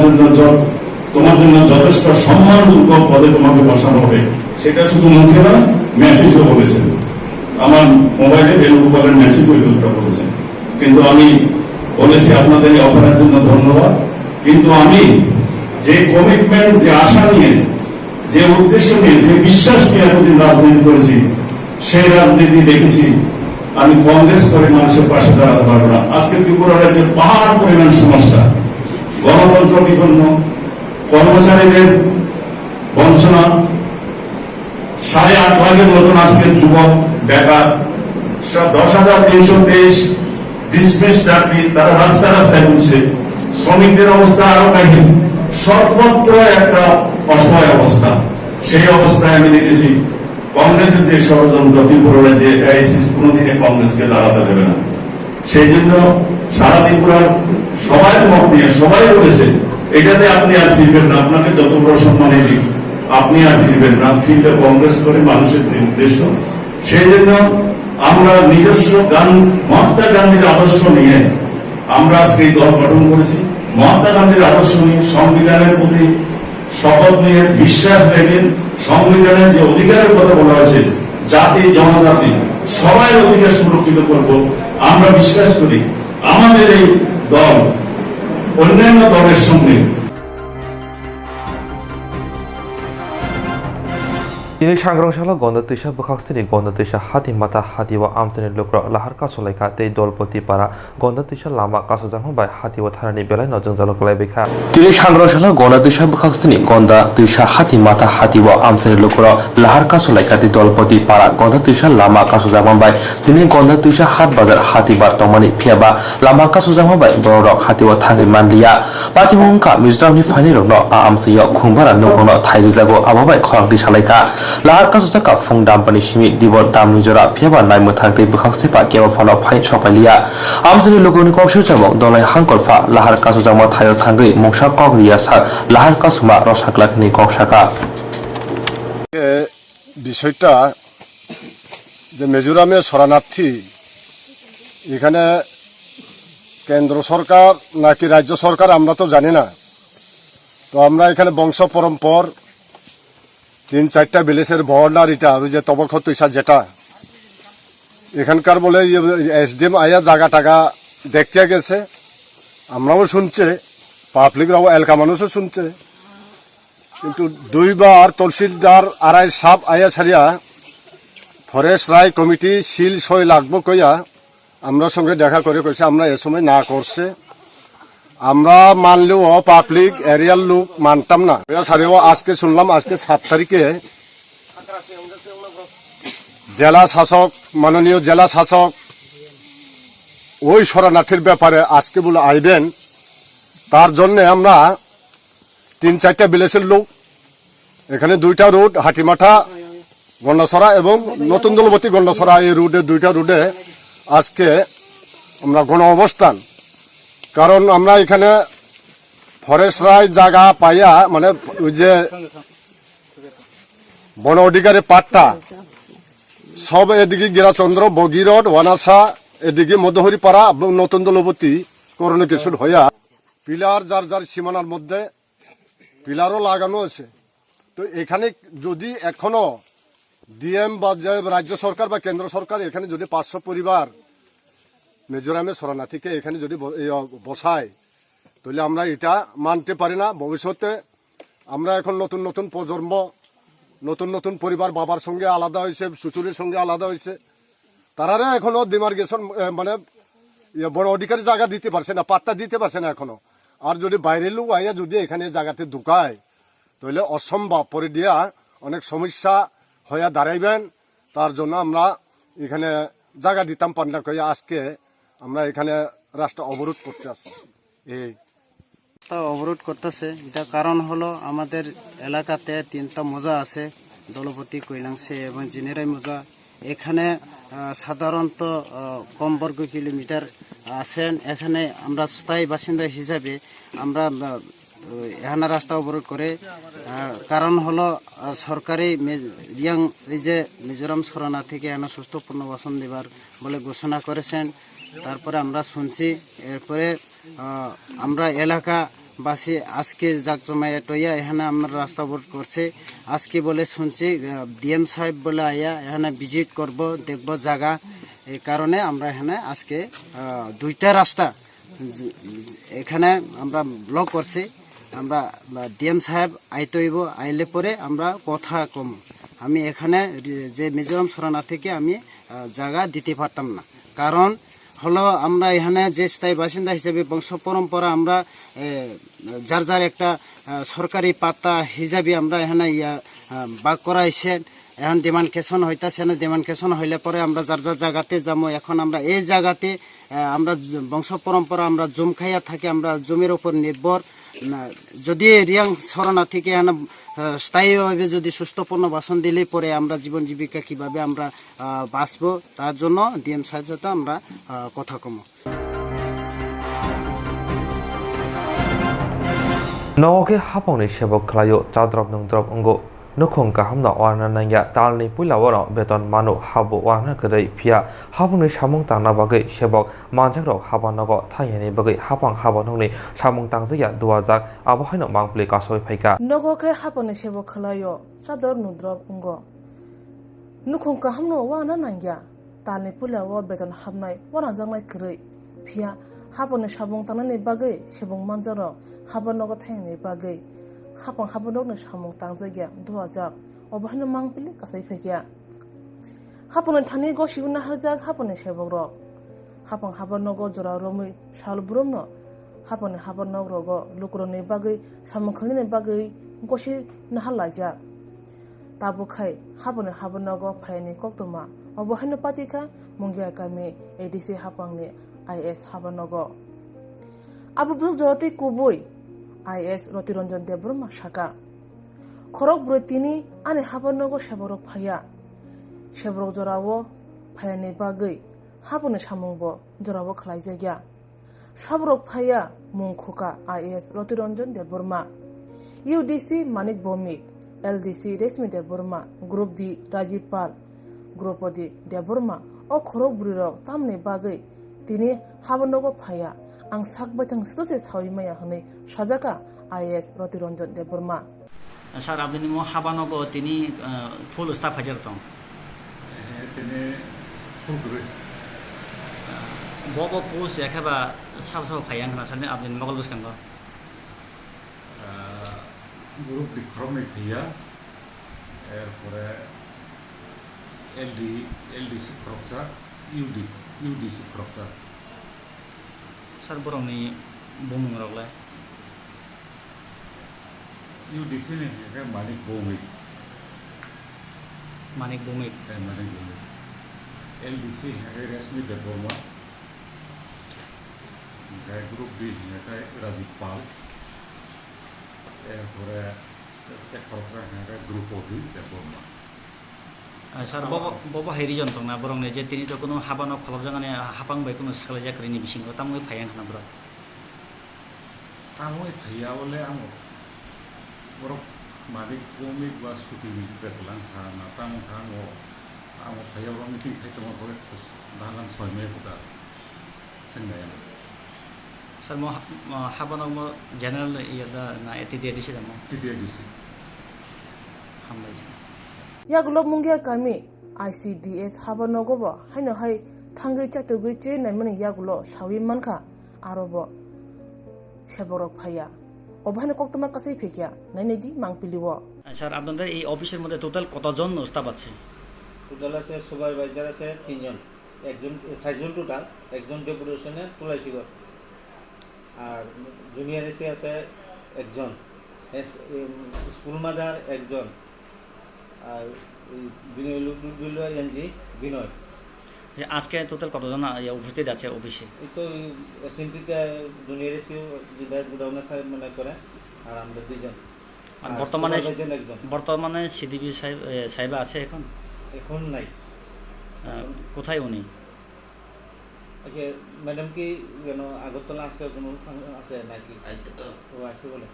জন্য যথেষ্ট সম্মানযোগ্য পদে তোমাকে বসানো হবে, সেটা শুধু মুখে না মেসেজও বলেছেন। আমার মোবাইলে বেণুগোপালের মেসেজ ওই লোকটা বলেছেন। কিন্তু আমি বলেছি আপনাদের এই অফারের জন্য ধন্যবাদ, কিন্তু আমি যে কমিটমেন্ট, যে আশা নিয়ে, যে উদ্দেশ্য নিয়ে, যে বিশ্বাস নিয়ে এতদিন রাজনীতি করেছি, সেই রাজনীতি দেখেছি আমি কংগ্রেস করে মানুষের পাশে দাঁড়াতে পারবো না। আজকে ত্রিপুরা রাজ্যের পাহাড় পরিমাণ সমস্যা, গণতন্ত্র বিপন্ন, কর্মচারীদের বঞ্চনা, 8.5 লাখের মতন আজকে যুবক বেকার, 10,323 ডিসমিস চাকরি তারা রাস্তায় ঘুরছে। শ্রমিকদের অবস্থা আরো কাহিল, সর্বত্র একটা অসহায় অবস্থা। সেই অবস্থায় আমি দেখেছি কংগ্রেসের যে ষড়যন্ত্র, ত্রিপুরায় যে এআইসিসি কোনোদিনে কংগ্রেসকে দাঁড়াতে দেবে না। সেই জন্য সারা ত্রিপুরার সবাই মত নিয়ে সবাই বলেছে এটাতে আপনি আর ফিরবেন না, আপনাকে যত বড় সম্মান দিক আপনি আর ফিরবেন না, ফিরলে কংগ্রেস করে মানুষের যে উদ্দেশ্য। সেই জন্য আমরা নিজস্ব মহাত্মা গান্ধীর আদর্শ নিয়ে আমরা আজকে এই দল গঠন করেছি। মহাত্মা গান্ধীর আদর্শ নিয়ে সংবিধানের প্রতি শপথ নিয়ে বিশ্বাস রেখে সংবিধানের যে অধিকারের কথা বলা হয়েছে, জাতি জনজাতি সবাই অধিকার সুরক্ষিত করব, আমরা বিশ্বাস করি। আমাদের এই দল অন্যান্য দলের সঙ্গে Ini Shangrong Shala Gonda Tisha Bukhastini Gonda Tisha Hati Mata Hati wa Amsani Lukra Lahar Kasolaika Te Dolpoti Para Gonda Tisha Lama Kasozang by Hati wa Tharani Belai Nojung Zalokalabika. Ini Shangrong Shala Gonda Tisha Bukhastini Gonda Tisha Hati Mata Hati wa Amsani Lukra Lahar Kasolaika Te Dolpoti Para Gonda Tisha Lama Kasozang by Tini Gonda Tisha Hat Bazar Hati Bartomani Piaba Lama Kasozang by Borok Hati wa Tangi Mandia Patimungka Mizrami Fani Rono Amsiyo Kumbara Nohono Tairizago Ababai Korang Disalaika Lahar Kasosaka Fung Dampani Shimi Dibor Damni Jora Piaba Nai Muthangte Bukhangstepa Kewa Fono Phai Chopalia Amsani Lugoni Kongshu Jamong Dolai Hangkolfa Lahar Kasojama Thayo Thangri Mongsha Kogriya Sa Lahar Kasuma Rosaklakni Kongshaka বিষয়টা যে মিজোরামের শরণার্থী এখানে কেন্দ্র সরকার নাকি রাজ্য সরকার আমরা তো জানি না। তো আমরা এখানে বংশ পরম্পর 3-4টা ভিলেজের বর্ডার, এটা ওই যে তবক্ষত ইসা যেটা এখানকার বলে এসডিএম আয়া জায়গা টাকা দেখতে গেছে, আমরাও শুনছে, পাবলিকরাও এলাকা মানুষও শুনছে, কিন্তু 2বার তহসিলদার আড়াই সাপ আয়া ছাড়িয়া ফরেস্ট রায় কমিটি শিল সই লাগবো কইয়া আমরা সঙ্গে দেখা করে কইছে আমরা এ সময় না করছে। আমরা মানলেও পাবলিক এরিয়ার লোক মানতাম না। সারেও আজকে শুনলাম আজকে 7 তারিখে জেলা শাসক, মাননীয় জেলা শাসক ওই শরণার্থীর ব্যাপারে আজকে বলে আইবেন। তার জন্য আমরা 3-4টা ভিলেজের লোক এখানে 2টা রুট হাটিমাঠা গন্ডাছড়া এবং নতুন দলবতী গন্ডাছড়া এই রুটে 2টা রুটে আজকে আমরা গণ অবস্থান। কারণ আমরা এখানে ফরেস্ট রায় জায়গা পাইয়া মানে ওই যে বন অধিকারের পাট্টা সব এদিকে গিরাচন্দ্র বগিরট ওয়ানাসা এদিকে মধুহরিপাড়া এবং নতুন দলবতী করণকেশ্বর হইয়া পিলার যার যার সীমানার মধ্যে পিলারও লাগানো আছে। তো এখানে যদি এখনো ডিএম বা রাজ্য সরকার বা কেন্দ্র সরকার এখানে যদি 500 পরিবার মিজোরামের শরণার্থীকে এখানে যদি বসায় তাহলে আমরা এটা মানতে পারি না। ভবিষ্যতে আমরা এখন নতুন নতুন প্রজন্ম, নতুন নতুন পরিবার, বাবার সঙ্গে আলাদা হয়েছে, শ্বশুরের সঙ্গে আলাদা হয়েছে, তারা এখনো ডিমার্গেশন মানে বড় অধিকারী জায়গা দিতে পারছে না, পাত্তা দিতে পারছে না এখনো। আর যদি বাইরের লোক আইয়া যদি এখানে জায়গাতে ঢুকায় তাহলে অসম্ভব পরে দিয়া অনেক সমস্যা হইয়া দাঁড়াইবেন। তার জন্য আমরা এখানে জায়গা দিতাম পান্ডা কইয়া আজকে আমরা এখানে রাস্তা অবরোধ করতে আসছি। এই রাস্তা অবরোধ করতেছে এটা কারণ হলো আমাদের এলাকাতে 3টা মৌজা আছে, দলপতি, কৈলাংশে এবং জিনেরাই মৌজা। এখানে সাধারণত কম বর্গ কিলোমিটার আছেন। এখানে আমরা স্থায়ী বাসিন্দা হিসাবে আমরা এখানে রাস্তা অবরোধ করে কারণ হলো সরকারি এই যে মিজোরাম শরণার্থীকে এখানে সুস্থ পুনর্বাসন দেবার বলে ঘোষণা করেছেন। তারপরে আমরা শুনছি, এরপরে আমরা এলাকাবাসী আজকে জাকজমাইয়া টইয়া এখানে আমরা রাস্তা অবরোধ করছে। আজকে বলে শুনছি ডিএম সাহেব বলে আইয়া এখানে ভিজিট করব, দেখব জায়গা। এই কারণে আমরা এখানে আজকে 2টা রাস্তা এখানে আমরা ব্লক করছি। আমরা ডিএম সাহেব আইতে হইব, আইলে পরে আমরা কথা কম। আমি এখানে যে মিজোরাম শরণার্থীকে আমি জায়গা দিতে পারতাম না, কারণ হলো আমরা এখানে যে স্থায়ী বাসিন্দা হিসেবে বংশ পরম্পরা আমরা যার যার একটা সরকারি পাত্তা হিসাবে আমরা এখানে বাক করা হয়েছে এখন ডিমার্কেশন হইতাছে না ডিমার্কেশন হইলে পরে আমরা যার যার জায়গাতে যাবো এখন আমরা এই জায়গাতে আমরা বংশ পরম্পরা আমরা জম খাইয়া থাকি আমরা জমির উপর নির্ভর যদি রিয়াং ছড়ানা থেকে স্থায়ীভাবে যদি সুস্থপূর্ণ বাসন দিলে পরে আমরা জীবন জীবিকা কিভাবে আমরা বাঁচবো তার জন্য ডিএম সাহেব সাথে আমরা কথা কমো Noge hapong ni sebok klayo chadrop nung drop ungo nukhong ka hamna warna nangya talni pula wara beton manu habo warna kadai pia hapong ni samung tangna bagai sebok manjak rok haban nago thayani bagai hapang haban nung ni samung tangja duajak abo haino mangpli kasoi phaika nogo ke hapong ni sebok klayo chador nung drop ungo nukhong ka hamno warna nangya talni pula wara beton habnai warna jangnai kadai pia hapong ni samung tangna ni bagai sebong manjak rok habanok thayni bagai hapang habanok ni samung tangjaya duajak obahno mangpili kasai phekya hapang thani go shibuna harjak hapang sebok rok hapang habanok jora romui salbromno hapang habanok rogo lukroni bagai samung khalni bagai goshi nahalajak tabukhai hapang habanok phaini Koktwma obahno patika mungya kami ADC hapangni IS habanok abu bujorati kubui IS Rotiranjan Debroma Shaka Korok Brutini ane Habonogo Shaborok Paya Shaborok Jorawo Payane Bagai Habone Shamungo Jorawo Klaizagia Shaborok Paya Munkuka IS Rotiranjan Debroma UDC Manik Bomik LDC Resmi Debroma Group D Rajipal Group D Debroma O Korok Brurok Tamne Bagai Tini Habonogo Paya ang sakbatang sutose sawi hane sajaka IS Rotiranjan Debroma sar abni mo habanogo tini full staff hajar tong tini full group bobo pus yakhaba sab phayang na sane abni mogol buskan go group di chronic pia এরপরে LDC প্রক্সা UDC প্রক্সা sar borongni bumung rogle UDC ni kan Manik Bomik Manik Bomik LDC है Resmi Debroma है group D है Rajipal एरपरे एक खरसा है group O Debroma sar bobo herijon tong na borong ne je tini to kono habano kholop jangane hapang bai kono sakla jakrini bisingo tamoi phayang na bro tamoi phaya bole amo borok Manik Bomik ba suti bisi betlang khana tam khango amo phaya bro meeting khaito mo bole dalan soime puta sengaya sar mo habano mo general yada na etidi disi mo hambai yagulo mungya kami ICDS habanogo bo haino hai thangai chatugui che naimani yagulo sawi manka arobo seborok phaya obhane Koktwma kasai phekya nainedi mangpiliwo sir আপনাদের এই অফিসের মধ্যে total কতজন staff আছে total আছে supervisor আছে 3 জন একজন 4 জন total একজন ডেপুটেশনে তুলাইছিগর আর জুনিয়র এসে আছে একজন স্কুল মাদার একজন আর বিনয় এনজি বিনয় আজকে টোটাল কতজন উপস্থিত আছে অফিসে এই তো এসএমপিতে জুনিয়র এসে যেটা গোডাউনে মানে করে আর আমরা দুইজন আর বর্তমানে সিডিবি সাহেব আছে এখন নাই কোথায় উনি আচ্ছা ম্যাডাম কি কেন আগরতলা আজকে কোনো আছে নাকি আছে তো ও আছে বলে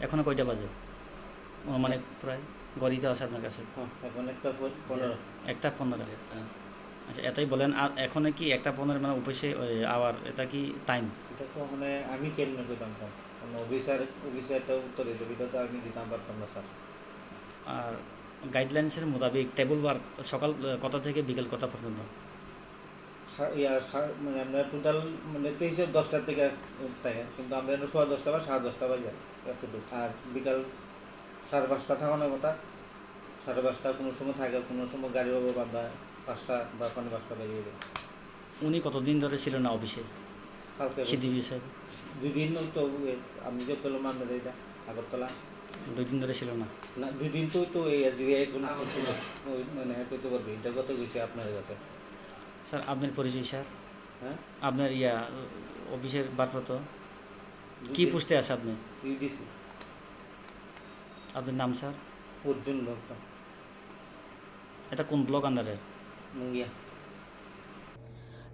এখন কয়টা বাজে মানে প্রায় গড়িতে আছে আপনার কাছে এখন 1:15 আচ্ছা এটাই বলেন এখন কি 1:15 মানে অফিসে আওয়ার এটা কি টাইম এটা তো মানে আমি কেমনে কইতাম অফিসারটা উত্তর দিতে এটা তো আমি দিতাম পারতাম না স্যার আর গাইডলাইন্সের মোতাবেক টেবল ওয়ার্ক সকাল কটা থেকে বিকেল কটা পর্যন্ত মানে আমরা টোটাল মানে 10টা থেকে তাই কিন্তু আমরা 10:30 বা 10:30 বাজে এতটুকু আর বিকাল 5:30 থাকানোর কথা 5:30 কোনো সময় থাকে কোনো সময় গাড়ি হবে বা 5টা বা 5:30 বেরিয়ে যাবে উনি কতদিন ধরে ছিল না অফিসে কালকে সিডিবি সাহেব দুদিন তো আমি যে পেলাম আমরা এটা আগরতলা 2 দিন ধরে ছিল না। না 2 দিন তো এই এসবিআই কোনো মানে কইতে পারবে এটা কত গেছে আপনার কাছে? স্যার আপনার পরিচয় স্যার? হ্যাঁ আপনার অফিসের বার্তা কি পুষতে আছে আপনি? ইউডিসি। আপনার নাম স্যার? অর্জুন ভক্ত। এটা কোন block আন্ডারের? Mongia.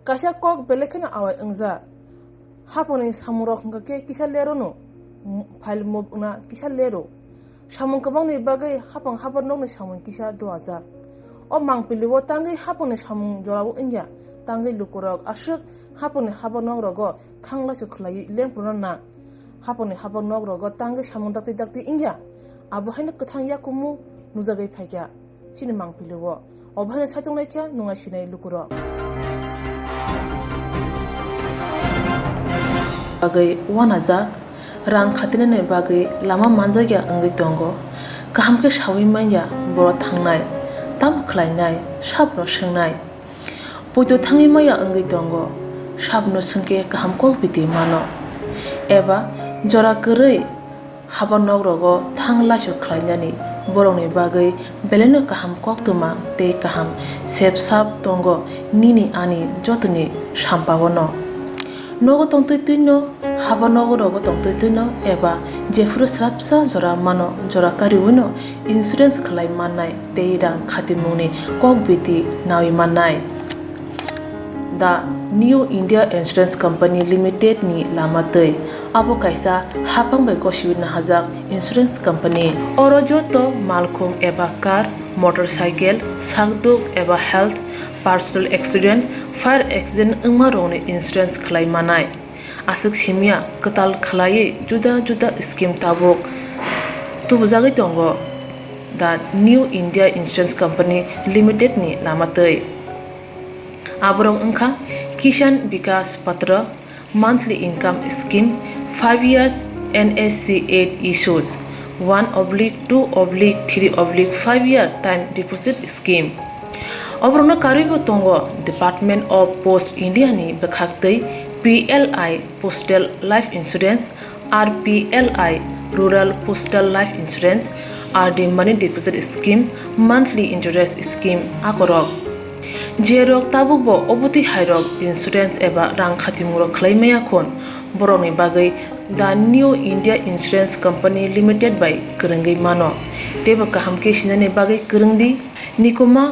Kasha kok belekena awai engza. Haponi samurok ngake kisah lero no. File mob na kisah lero. Samung kabang ni bagai hapang nok ni samung kisah 2000. O mang piliwo tangi haponi samung jorawo ingya. Tangi lukurok asyik haponi nok rogo thangla suklai leng punan na. Haponi nok rogo tangi samung dakti ingya. Abahaina kethang yakumu nuzagai phaikya. Sini mang piliwo. Obahaina sajong laikya nungai sinai lukurok. Bagai wanajak rang khatinane bagai lama manjagya angai tongo kaham ke shawi manya boro thangnai tam khlainai sabno swngnai poito thangi maya angai tongo sabno sungke kaham ko biti mano eba jora korei habanok rogo thangla su khlainani borongni bagai beleno kaham koktwma te kaham sepsap tongo nini ani jotoni sampawono nogo tongtoi tuino haba nogo rogo tongtoi tuino eba jefuru srapsa jora mano jora kariwino insurance khlai manai teirang khatimuni kokbiti nawi manai the New India Insurance Company Limited ni lamatei abo kaisa hapang bai kosibina hajak insurance company oro joto malkhung eba car motorcycle sakduk eba health personal accident fire accident ungma rongni insurance khlai manai asuk simia katal khlai juda scheme tabok tubujagi tongo the New India Insurance Company Limited ni lamatei aborong ungkha Kisan Vikas Patra monthly income scheme 5 years NSC 8 issues 1/2/3/5 year time deposit scheme obrona karibo tongo Department of Post India ni bekhaktei PLI Postal Life Insurance RPLI Rural Postal Life Insurance RD Money Deposit Scheme monthly interest scheme akorok jerok tabubo oboti hairok insurance eba rang khatimuro khlaimaya khon boroni bagai the New India Insurance Company Limited by Kurungai mano teba kaham ke sinane bagai kurungdi nikoma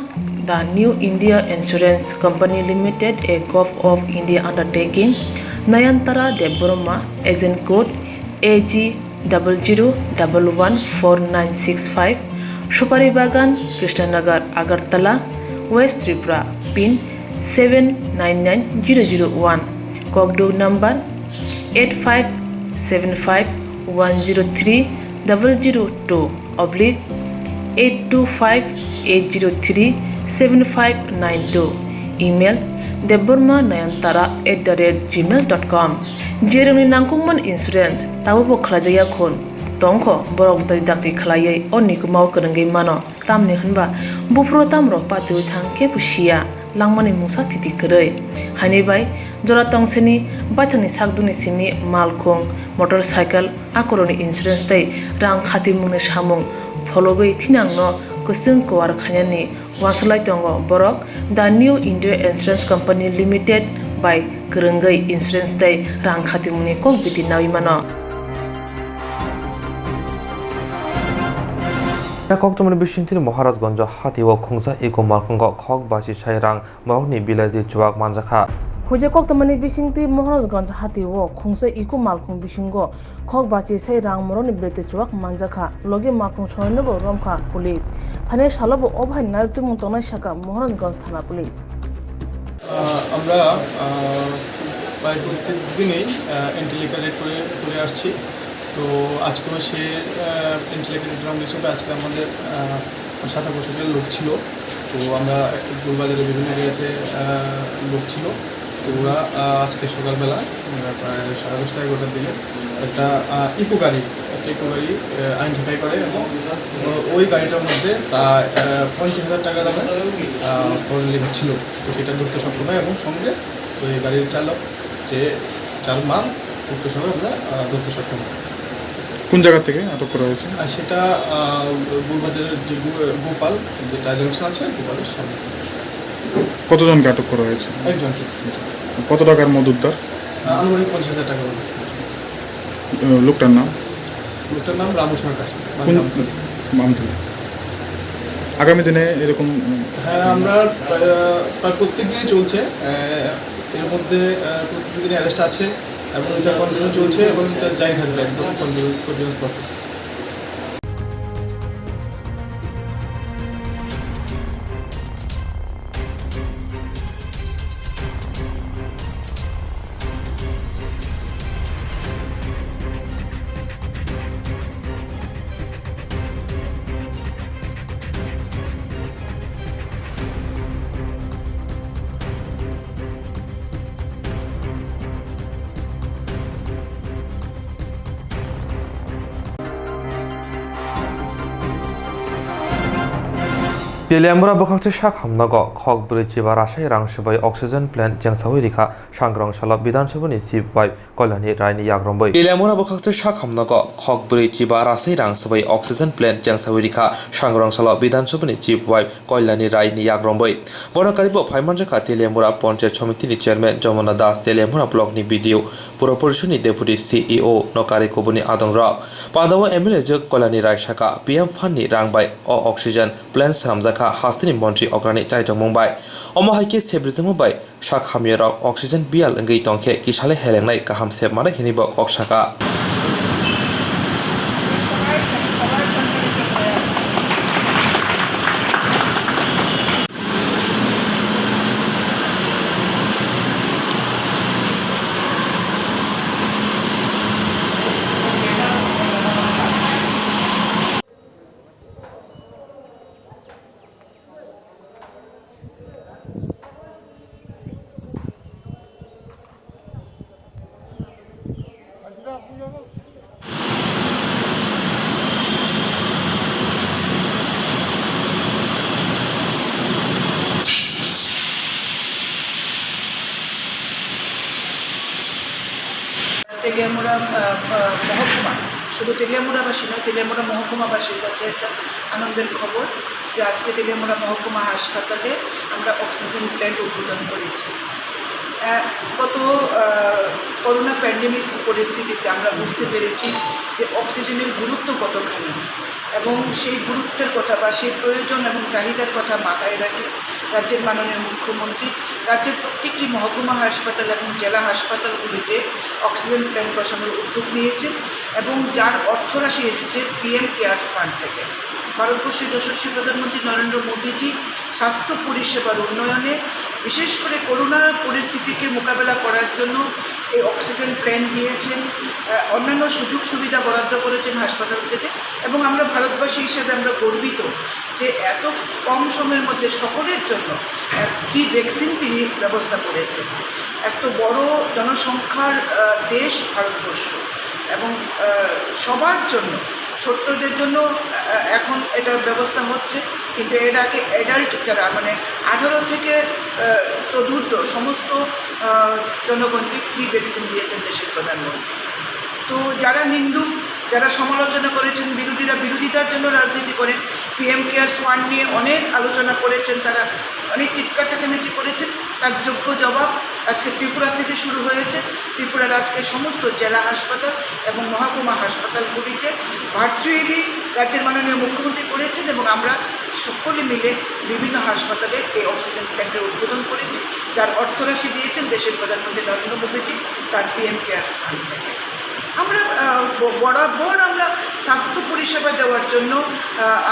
the New India Insurance Company Limited a Gulf of India undertaking Nayantara Deborma agent code AG 00114965 Supari Bagan Krishnanagar Agartala West Tripura pin 799001 Kokborok number 8575102825-825-803-7592 email deborma9antara@gmail.com jerongni nangkukman insurance tabubo khlajaya khon tongkho borok dai dakti khlaiye onnikumau kurungai mano tamni hunba bufro tamro patu thang ke pusia langmani mungsa thiti korei hani bai jora tongseni baithani sakduni simi malkhung motorcycle akoroni insurance tai rang khatimuni samung phologoi thinangno kusung kwar khanyani waslai tongo borok the New India Insurance Company Limited by Kurungai insurance tai rang khatimuni kokbiti nawi mano Koktwma bisingtir Maharajganj hati o khungsa eko malkhungo khok basi sairang morokni biladi chuak manjakha Huje Koktwma bisingtir Maharajganj hati o khungsa eko malkhung bisingo khok basi sairang morokni biladi chuak manjakha logi malkhung soinobo romkha police phane salobo obhai nartumung tonai saka Maharajganj thana police আমরা প্রায় প্রত্যেক দিনেই এন্টিলিকারেট করে আসছি তো আজকেও সে ইন্টেলেক্টুয়াল round হিসেবে আজকে আমাদের 57 লোক ছিল তো আমরা গোলবাজারের বিভিন্ন জায়গাতে লোক ছিল তো ওরা আজকে সকালবেলা প্রায় 10:30-11টার দিকে একটা ইকো গাড়ি আইডেন্টিফাই করে এবং ওই গাড়িটার মধ্যে প্রায় 50,000 টাকা দামের ফরেন লিভার ছিল তো সেটা ধরতে সক্ষম হয় এবং সঙ্গে ওই গাড়ির চালক যে চালক মাল উক্ত সময় আমরা ধরতে সক্ষম হয় কোন জায়গা থেকে আটক করা হয়েছে? আর সেটা গোলবাজারের যে গোপাল যে টাইগার আছে গোপালের সামনে থেকে। কতজনকে আটক করা হয়েছে? একজনকে। কত টাকার মদ উদ্ধার? আনুমানিক 50,000 টাকা। লোকটার নাম? লোকটার নাম রামু সরকার, বামতলী। আগামী দিনে এরকম? হ্যাঁ, আমরা প্রায় প্রত্যেক দিনই চলছে। এর মধ্যে প্রত্যেক দিনই অ্যারেস্ট আছে এবং এটা কন্টিনিউ চলছে এবং এটা যাই থাকবে একদম continuous process. Teleamura bakakche shak hamnago Kokborok jiba rasai rangsabai oxygen plant jengsawi rikha Swrangchati Bidhan Sabhani Sibbai Koilani Raini Yagrombai. Teleamura bakakche shak hamnago Kokborok jiba rasai rangsabai oxygen plant jengsawi rikha Swrangchati Bidhan Sabhani Sibbai Koilani Raini Yagrombai. Borakaribo Phaimanjaka Teleamura Panchayat Somitini Chairman Jamuna Das Teleamura Block ni video Puro Porishoni Deputy CEO Nokari Kobuni Adongrok. Padawa MLA Jok Koilani Rai Shaka PM Fani Rangbai o oxygen plant samjaka Hastini Montri Ograni Taito Mumbai. Omohaike Sebrizam Mumbai, Shak Hamira, Oxygen Bial and Gay Tonke, Kishale Helenai, Kaham Seb Mara Hinibok Okshaka. Teliamura মহকুমা, শুধু তেলিয়ামুড়াবাসী নয়, তেলিয়ামুড়া মহকুমাবাসীর কাছে একটা আনন্দের খবর যে আজকে তেলিয়ামুড়া মহকুমা হাসপাতালে আমরা অক্সিজেন প্ল্যান্ট উদ্বোধন করেছি। গত করোনা প্যান্ডেমিক পরিস্থিতিতে আমরা বুঝতে পেরেছি যে অক্সিজেনের গুরুত্ব কতখানি এবং সেই গুরুত্বের কথা বা সেই প্রয়োজন এবং চাহিদার কথা মাথায় রাখে রাজ্যের মাননীয় মুখ্যমন্ত্রী রাজ্যের প্রত্যেকটি মহকুমা হাসপাতাল এবং জেলা হাসপাতালগুলিতে অক্সিজেন প্ল্যান্ট বসানোর উদ্যোগ নিয়েছেন এবং যার অর্থরাশি এসেছে PM কেয়ার্স ফান্ড থেকে। ভারতবর্ষের যশস্বী প্রধানমন্ত্রী নরেন্দ্র মোদীজি স্বাস্থ্য পরিষেবার উন্নয়নে বিশেষ করে করোনার পরিস্থিতিকে মোকাবেলা করার জন্য এই অক্সিজেন প্ল্যান্ট দিয়েছেন, অন্যান্য সুযোগ সুবিধা বরাদ্দ করেছেন হাসপাতাল থেকে এবং আমরা ভারতবাসী হিসেবে আমরা গর্বিত যে এত কম সময়ের মধ্যে সকলের জন্য ফ্রি ভ্যাকসিন তিনি ব্যবস্থা করেছেন। এত বড় জনসংখ্যার দেশ ভারতবর্ষ এবং সবার জন্য, ছোট্টদের জন্য এখন এটার ব্যবস্থা হচ্ছে, কিন্তু এর আগে অ্যাডাল্ট যারা মানে 18 থেকে তদূর্ধ্ব সমস্ত জনগণকে ফ্রি ভ্যাকসিন দিয়েছেন দেশের প্রধানমন্ত্রী। তো যারা নিন্দুক, যারা সমালোচনা করেছেন, বিরোধীরা বিরোধিতার জন্য রাজনীতি করেন, PM কেয়ার্স ফান্ড নিয়ে অনেক আলোচনা করেছেন, তারা অনেক চিৎকার চেঁচামেচি করেছেন, তার যোগ্য জবাব আজকে ত্রিপুরা থেকে শুরু হয়েছে। ত্রিপুরার আজকে সমস্ত জেলা হাসপাতাল এবং মহকুমা হাসপাতালগুলিতে ভার্চুয়ালি রাজ্যের মাননীয় মুখ্যমন্ত্রী করেছেন এবং আমরা সকলে মিলে বিভিন্ন হাসপাতালে এই অক্সিজেন প্ল্যান্টের উদ্বোধন করেছি, যার অর্থরাশি দিয়েছেন দেশের প্রধানমন্ত্রী নরেন্দ্র মোদীজি তার PM কেয়ার্স ফান্ড থেকে। আমরা বরাবর আমরা স্বাস্থ্য পরিষেবা দেওয়ার জন্য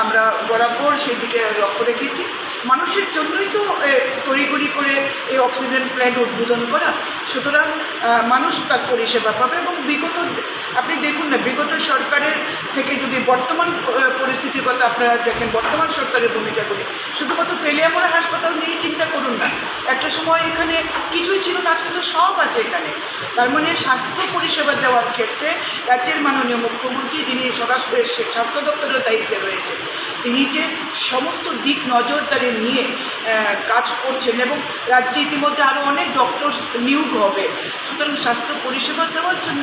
আমরা বরাবর সেই দিকে লক্ষ্য রেখেছি। মানুষের জন্যই তো তড়িঘড়ি করে এই অক্সিজেন প্ল্যান্ট উদ্বোধন করা, সুতরাং মানুষ তার পরিষেবা পাবে এবং বিগত আপনি দেখুন না, বিগত সরকারের থেকে যদি বর্তমান পরিস্থিতির কথা আপনারা দেখেন, বর্তমান সরকারের ভূমিকাগুলি শুধুমাত্র তেলিয়ামুড়া হাসপাতাল নিয়ে চিন্তা করুন না, একটা সময় এখানে কিছুই ছিল না, আজকে তো সব আছে এখানে। তার মানে স্বাস্থ্য পরিষেবা দেওয়ার ক্ষেত্রে রাজ্যের মাননীয় মুখ্যমন্ত্রী, যিনি সরাসরি স্বাস্থ্য দপ্তরের দায়িত্বে রয়েছেন, তিনি যে সমস্ত দিক নজরদারি নিয়ে কাজ করছেন এবং রাজ্যে ইতিমধ্যে আরও অনেক ডক্টরস নিয়োগ হবে, সুতরাং স্বাস্থ্য পরিষেবা দেওয়ার জন্য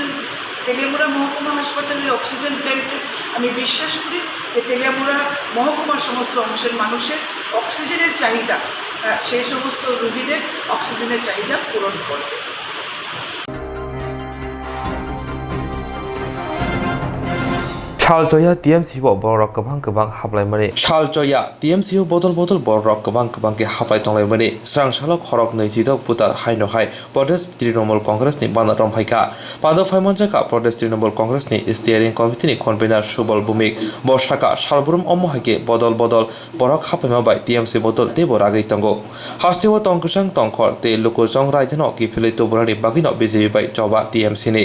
তেলিয়ামুড়া মহকুমা হাসপাতালের অক্সিজেন প্ল্যান্ট আমি বিশ্বাস করি যে তেলিয়ামুড়া মহকুমার সমস্ত অংশের মানুষের অক্সিজেনের চাহিদা সেই সমস্ত রোগীদের অক্সিজেনের চাহিদা পূরণ করবে। Swrangchati TMC borok kebang hablai mani. Swrangchati TMC botol borok kebang ke hablai tonglai mani. Swrangchalo khorok neujidok putar haino hai Pradesh Trinamool Congress ni bana romhaika. Pado phaimonjaka Pradesh Trinamool Congress ni steering committee ni convener Subal Bhumik borsaka salburum omohaike bodol borok haplaima bai TMC botol debo ragei tongo. Hasteo tongkusang tongkhor te lokojong raidhano ki philai toborani bagino BJP bai joba TMC ni.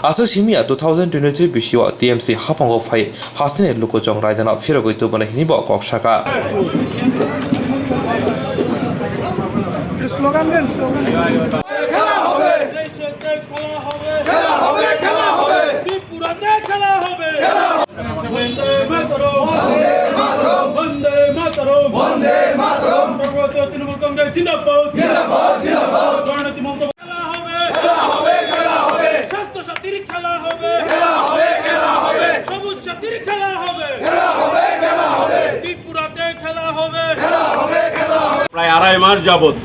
Asu simia 2023 bisio TMC hapango phi হাসিনের লোকজং রায়দানা ফেরগৈত বনে হিনিব ককশাকা slogan দেন খেলা হবে খেলা হবে খেলা হবে ত্রিপুরাতে খেলা হবে বন্দে মাতরম বন্দে মাতরম বন্দে মাতরম সর্বত্র তৃণমূল কংগ্রেস জিন্দাবাদ জিন্দাবাদ জিন্দাবাদ জননেত্রী মমতা খেলা হবে খেলা হবে স্বাস্থ্য সাথীর খেলা হবে খেলা হবে খেলা হবে সবুজ সাথীর খেলা হবে খেলা হবে খেলা হবে ত্রিপুরাতে খেলা হবে খেলা হবে খেলা হবে। প্রায় আড়াই মাস যাবত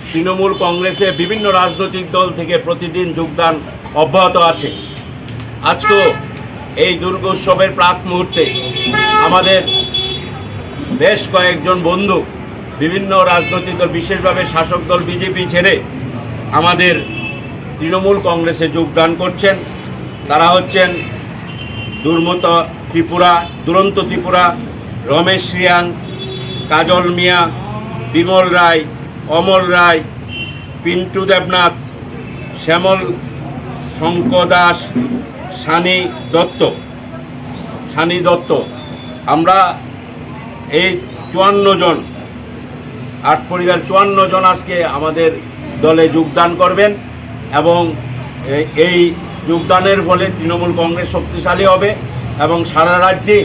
তৃণমূল কংগ্রেসে বিভিন্ন রাজনৈতিক দল থেকে প্রতিদিন যোগদান অব্যাহত আছে। আজকেও এই দুর্গোৎসবের প্রাক মুহূর্তে আমাদের বেশ কয়েকজন বন্ধু বিভিন্ন রাজনৈতিক দল বিশেষভাবে শাসক দল বিজেপি ছেড়ে আমাদের তৃণমূল কংগ্রেসে যোগদান করছেন। তারা হচ্ছেন দুরন্ত ত্রিপুরা, রমেশ রিয়াং, কাজল মিয়া, বিমল রায়, অমল রায়, পিন্টু দেবনাথ, শ্যামল শঙ্কর দাস, সানি দত্ত। আমরা এই 54 জন 8 পরিবার 54 জন আজকে আমাদের দলে যোগদান করবেন এবং এই যোগদানের ফলে তৃণমূল কংগ্রেস শক্তিশালী হবে এবং সারা রাজ্যে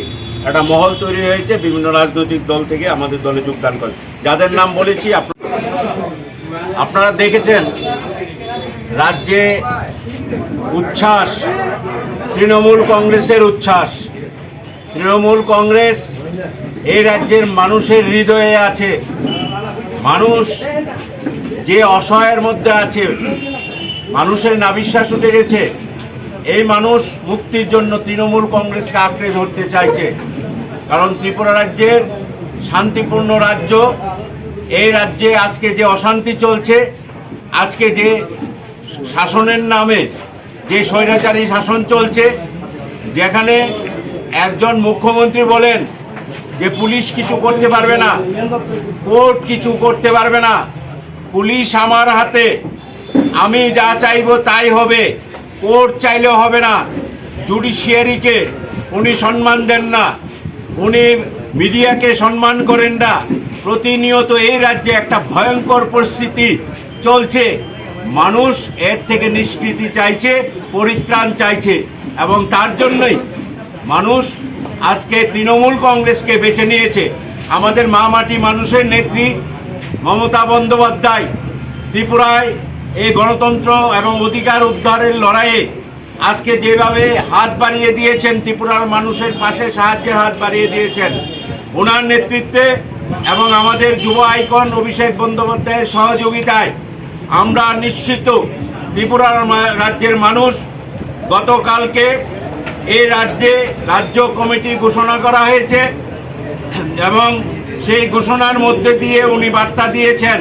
একটা মহল তৈরি হয়েছে। বিভিন্ন রাজনৈতিক দল থেকে আমাদের দলে যোগদান করে যাদের নাম বলেছি আপনারা দেখেছেন। রাজ্যে উচ্ছ্বাস, তৃণমূল কংগ্রেসের উচ্ছ্বাস। তৃণমূল কংগ্রেস এই রাজ্যের মানুষের হৃদয়ে আছে। মানুষ যে অসহায়ের মধ্যে আছে, মানুষের নাবিশ্বাস উঠে গেছে, এই মানুষ মুক্তির জন্য তৃণমূল কংগ্রেসকে আঁকড়ে ধরতে চাইছে। কারণ ত্রিপুরা রাজ্যের শান্তিপূর্ণ রাজ্য, এই রাজ্যে আজকে যে অশান্তি চলছে, আজকে যে শাসনের নামে যে স্বৈরাচারী শাসন চলছে, যেখানে একজন মুখ্যমন্ত্রী বলেন যে পুলিশ কিছু করতে পারবে না, কোর্ট কিছু করতে পারবে না, পুলিশ আমার হাতে, আমি যা চাইব তাই হবে, কোর্ট চাইলেও হবে না, জুডিশিয়ারিকে উনি সম্মান দেন না, উনি মিডিয়াকে সম্মান করেন না। প্রতিনিয়ত এই রাজ্যে একটা ভয়ঙ্কর পরিস্থিতি চলছে। মানুষ এর থেকে নিষ্কৃতি চাইছে, পরিত্রাণ চাইছে এবং তার জন্যই মানুষ আজকে তৃণমূল কংগ্রেসকে বেছে নিয়েছে। আমাদের মা মাটি মানুষের নেত্রী মমতা বন্দ্যোপাধ্যায় ত্রিপুরায় এই গণতন্ত্র এবং অধিকার উদ্ধারের লড়াইয়ে আজকে যেভাবে হাত বাড়িয়ে দিয়েছেন, ত্রিপুরার মানুষের পাশে সাহায্যের হাত বাড়িয়ে দিয়েছেন, ওনার নেতৃত্বে এবং আমাদের যুব আইকন অভিষেক বন্দ্যোপাধ্যায়ের সহযোগিতায় আমরা নিশ্চিত ত্রিপুরার রাজ্যের মানুষ গতকালকে এই রাজ্যে রাজ্য কমিটি ঘোষণা করা হয়েছে এবং সেই ঘোষণার মধ্যে দিয়ে উনি বার্তা দিয়েছেন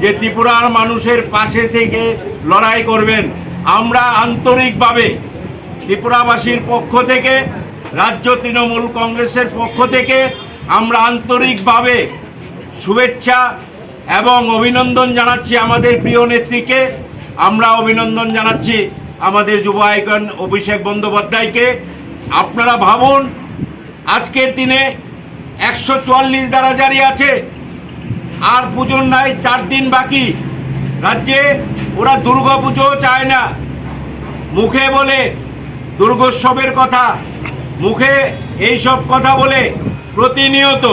যে ত্রিপুরার মানুষের পাশে থেকে লড়াই করবেন। আমরা আন্তরিকভাবে ত্রিপুরাবাসীর পক্ষ থেকে, রাজ্য তৃণমূল কংগ্রেসের পক্ষ থেকে আমরা আন্তরিকভাবে শুভেচ্ছা এবং অভিনন্দন জানাচ্ছি আমাদের প্রিয় নেত্রীকে। আমরা অভিনন্দন জানাচ্ছি আমাদের যুব আইকন অভিষেক বন্দ্যোপাধ্যায়কে। আপনারা ভাবুন, আজকের দিনে 144 দ্বারা জারি আছে, আর পুজোর নাই 4 দিন বাকি। রাজ্যে ওরা দুর্গা পুজো চায় না, মুখে বলে দুর্গোৎসবের কথা, মুখে এইসব কথা বলে প্রতিনিয়ত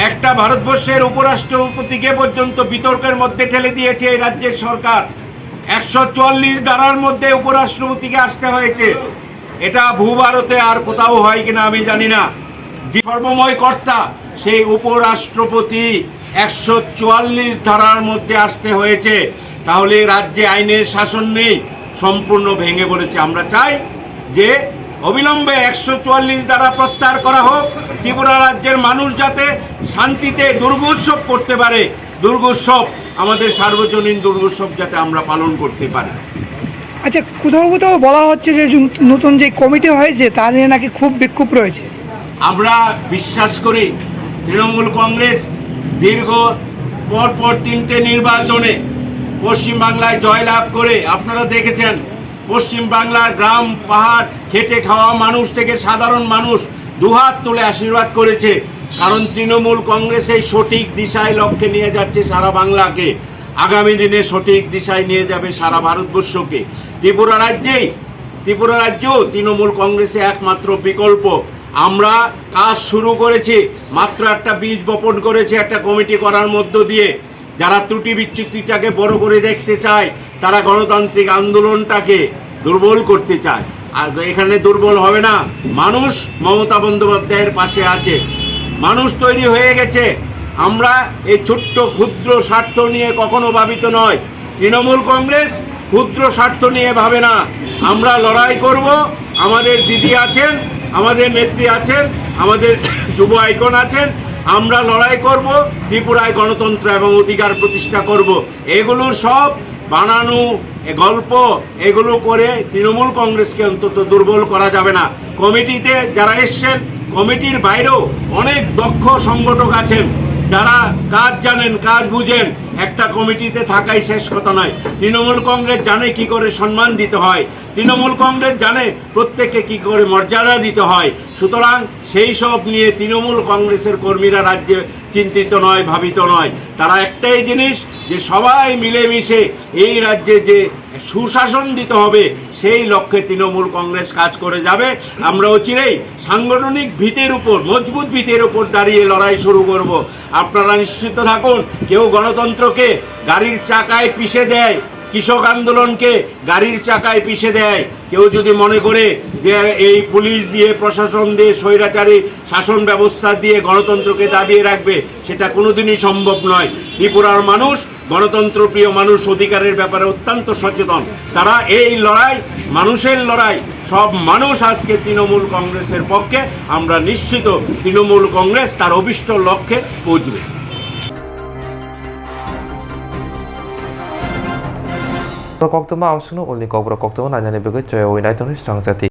একটা ভারতবর্ষের উপরাষ্ট্রপতিকে পর্যন্ত বিতর্কের মধ্যে ঠেলে দিয়েছে এই রাজ্যের সরকার। 144 ধারার মধ্যে উপরাষ্ট্রপতিকে আসতে হয়েছে। এটা ভূভারতে আর কোথাও হয় কিনা আমি জানি না। যে সর্বময় কর্তা সেই উপরাষ্ট্রপতি 144 ধারার মধ্যে আসতে হয়েছে। তাহলে রাজ্যে আইনের শাসন নেই, সম্পূর্ণ ভেঙে পড়েছে। আমরা চাই যে অবিলম্বে 144 ধারা প্রত্যাহার করা হোক। ত্রিপুরা রাজ্যের মানুষ যাতে শান্তিতে দুর্গোৎসব করতে পারে, দুর্গোৎসব আমাদের সার্বজনীন দুর্গোৎসব যাতে আমরা পালন করতে পারি। আচ্ছা, কোথাও কোথাও বলা হচ্ছে যে নতুন যে কমিটি হয়েছে তা নিয়ে নাকি খুব বিক্ষোভ রয়েছে। আমরা বিশ্বাস করি তৃণমূল কংগ্রেস দীর্ঘ পরপর 3টে নির্বাচনে পশ্চিমবাংলায় জয়লাভ করে, আপনারা দেখেছেন পশ্চিমবাংলার গ্রাম পাহাড় খেটে খাওয়া মানুষ থেকে সাধারণ মানুষ দুহাত তুলে আশীর্বাদ করেছে। কারণ তৃণমূল কংগ্রেস এই সঠিক দিশায় লক্ষ্যে নিয়ে যাচ্ছে সারা বাংলাকে, আগামী দিনে সঠিক দিশায় নিয়ে যাবে সারা ভারতবর্ষকে। ত্রিপুরা রাজ্য তৃণমূল কংগ্রেসে একমাত্র বিকল্প। আমরা কাজ শুরু করেছি, মাত্র একটা বীজ বপন করেছি একটা কমিটি করার মধ্য দিয়ে। যারা ত্রুটি বিচ্যুতিটাকে বড় করে দেখতে চায়, তারা গণতান্ত্রিক আন্দোলনটাকে দুর্বল করতে চায়। আর এখানে দুর্বল হবে না, মানুষ মমতা বন্দ্যোপাধ্যায়ের পাশে আছে, মানুষ তৈরি হয়ে গেছে। আমরা এই ছোট্ট ক্ষুদ্র স্বার্থ নিয়ে কখনো ভাবিত নয়। তৃণমূল কংগ্রেস ক্ষুদ্র স্বার্থ নিয়ে ভাবে না। আমরা লড়াই করব, আমাদের দিদি আছেন, আমাদের নেত্রী আছেন, আমাদের যুব আইকন আছেন। আমরা লড়াই করব, ত্রিপুরায় গণতন্ত্র এবং অধিকার প্রতিষ্ঠা করব। এগুলোর সব বানানো গল্প, এগুলো করে তৃণমূল কংগ্রেসকে অন্তত দুর্বল করা যাবে না। কমিটিতে যারা এসছেন, কমিটির বাইরেও অনেক দক্ষ সংগঠক আছেন যারা কাজ জানেন, কাজ বুঝেন। একটা কমিটিতে থাকাই শেষ কথা নয়। তৃণমূল কংগ্রেস জানে কি করে সম্মান দিতে হয়, তৃণমূল কংগ্রেস জানে প্রত্যেককে কি করে মর্যাদা দিতে হয়। সুতরাং সেই সব নিয়ে তৃণমূল কংগ্রেসের কর্মীরা রাজ্যে চিন্তিত নয়, ভাবিত নয়। তারা একটাই জিনিস, যে সবাই মিলেমিশে এই রাজ্যে যে সুশাসন দিতে হবে, সেই লক্ষ্যে তৃণমূল কংগ্রেস কাজ করে যাবে। আমরা অচিরেই সাংগঠনিক ভিতের উপর, মজবুত ভিতের উপর দাঁড়িয়ে লড়াই শুরু করব। আপনারা নিশ্চিত থাকুন, কেউ গণতন্ত্রকে গাড়ির চাকায় পিষে দেয়, কৃষক আন্দোলনকে গাড়ির চাকায় পিষে দেয়। কেউ যদি মনে করে যে এই পুলিশ দিয়ে, প্রশাসন দিয়ে, স্বৈরাচারী শাসন ব্যবস্থা দিয়ে গণতন্ত্রকে দাবিয়ে রাখবে, সেটা কোনোদিনই সম্ভব নয়। ত্রিপুরার মানুষ, গণতন্ত্রপ্রিয় মানুষ, অধিকারের ব্যাপারে অত্যন্ত সচেতন। তারা এই লড়াই, মানুষের লড়াই, সব মানুষ আজকে তৃণমূল কংগ্রেসের পক্ষে। আমরা নিশ্চিত তৃণমূল কংগ্রেস তার অভিষ্ট লক্ষ্যে পৌঁছবে। Koktwma amsunu ulni Kokborok Koktwma nanyani begitu Swrangchati.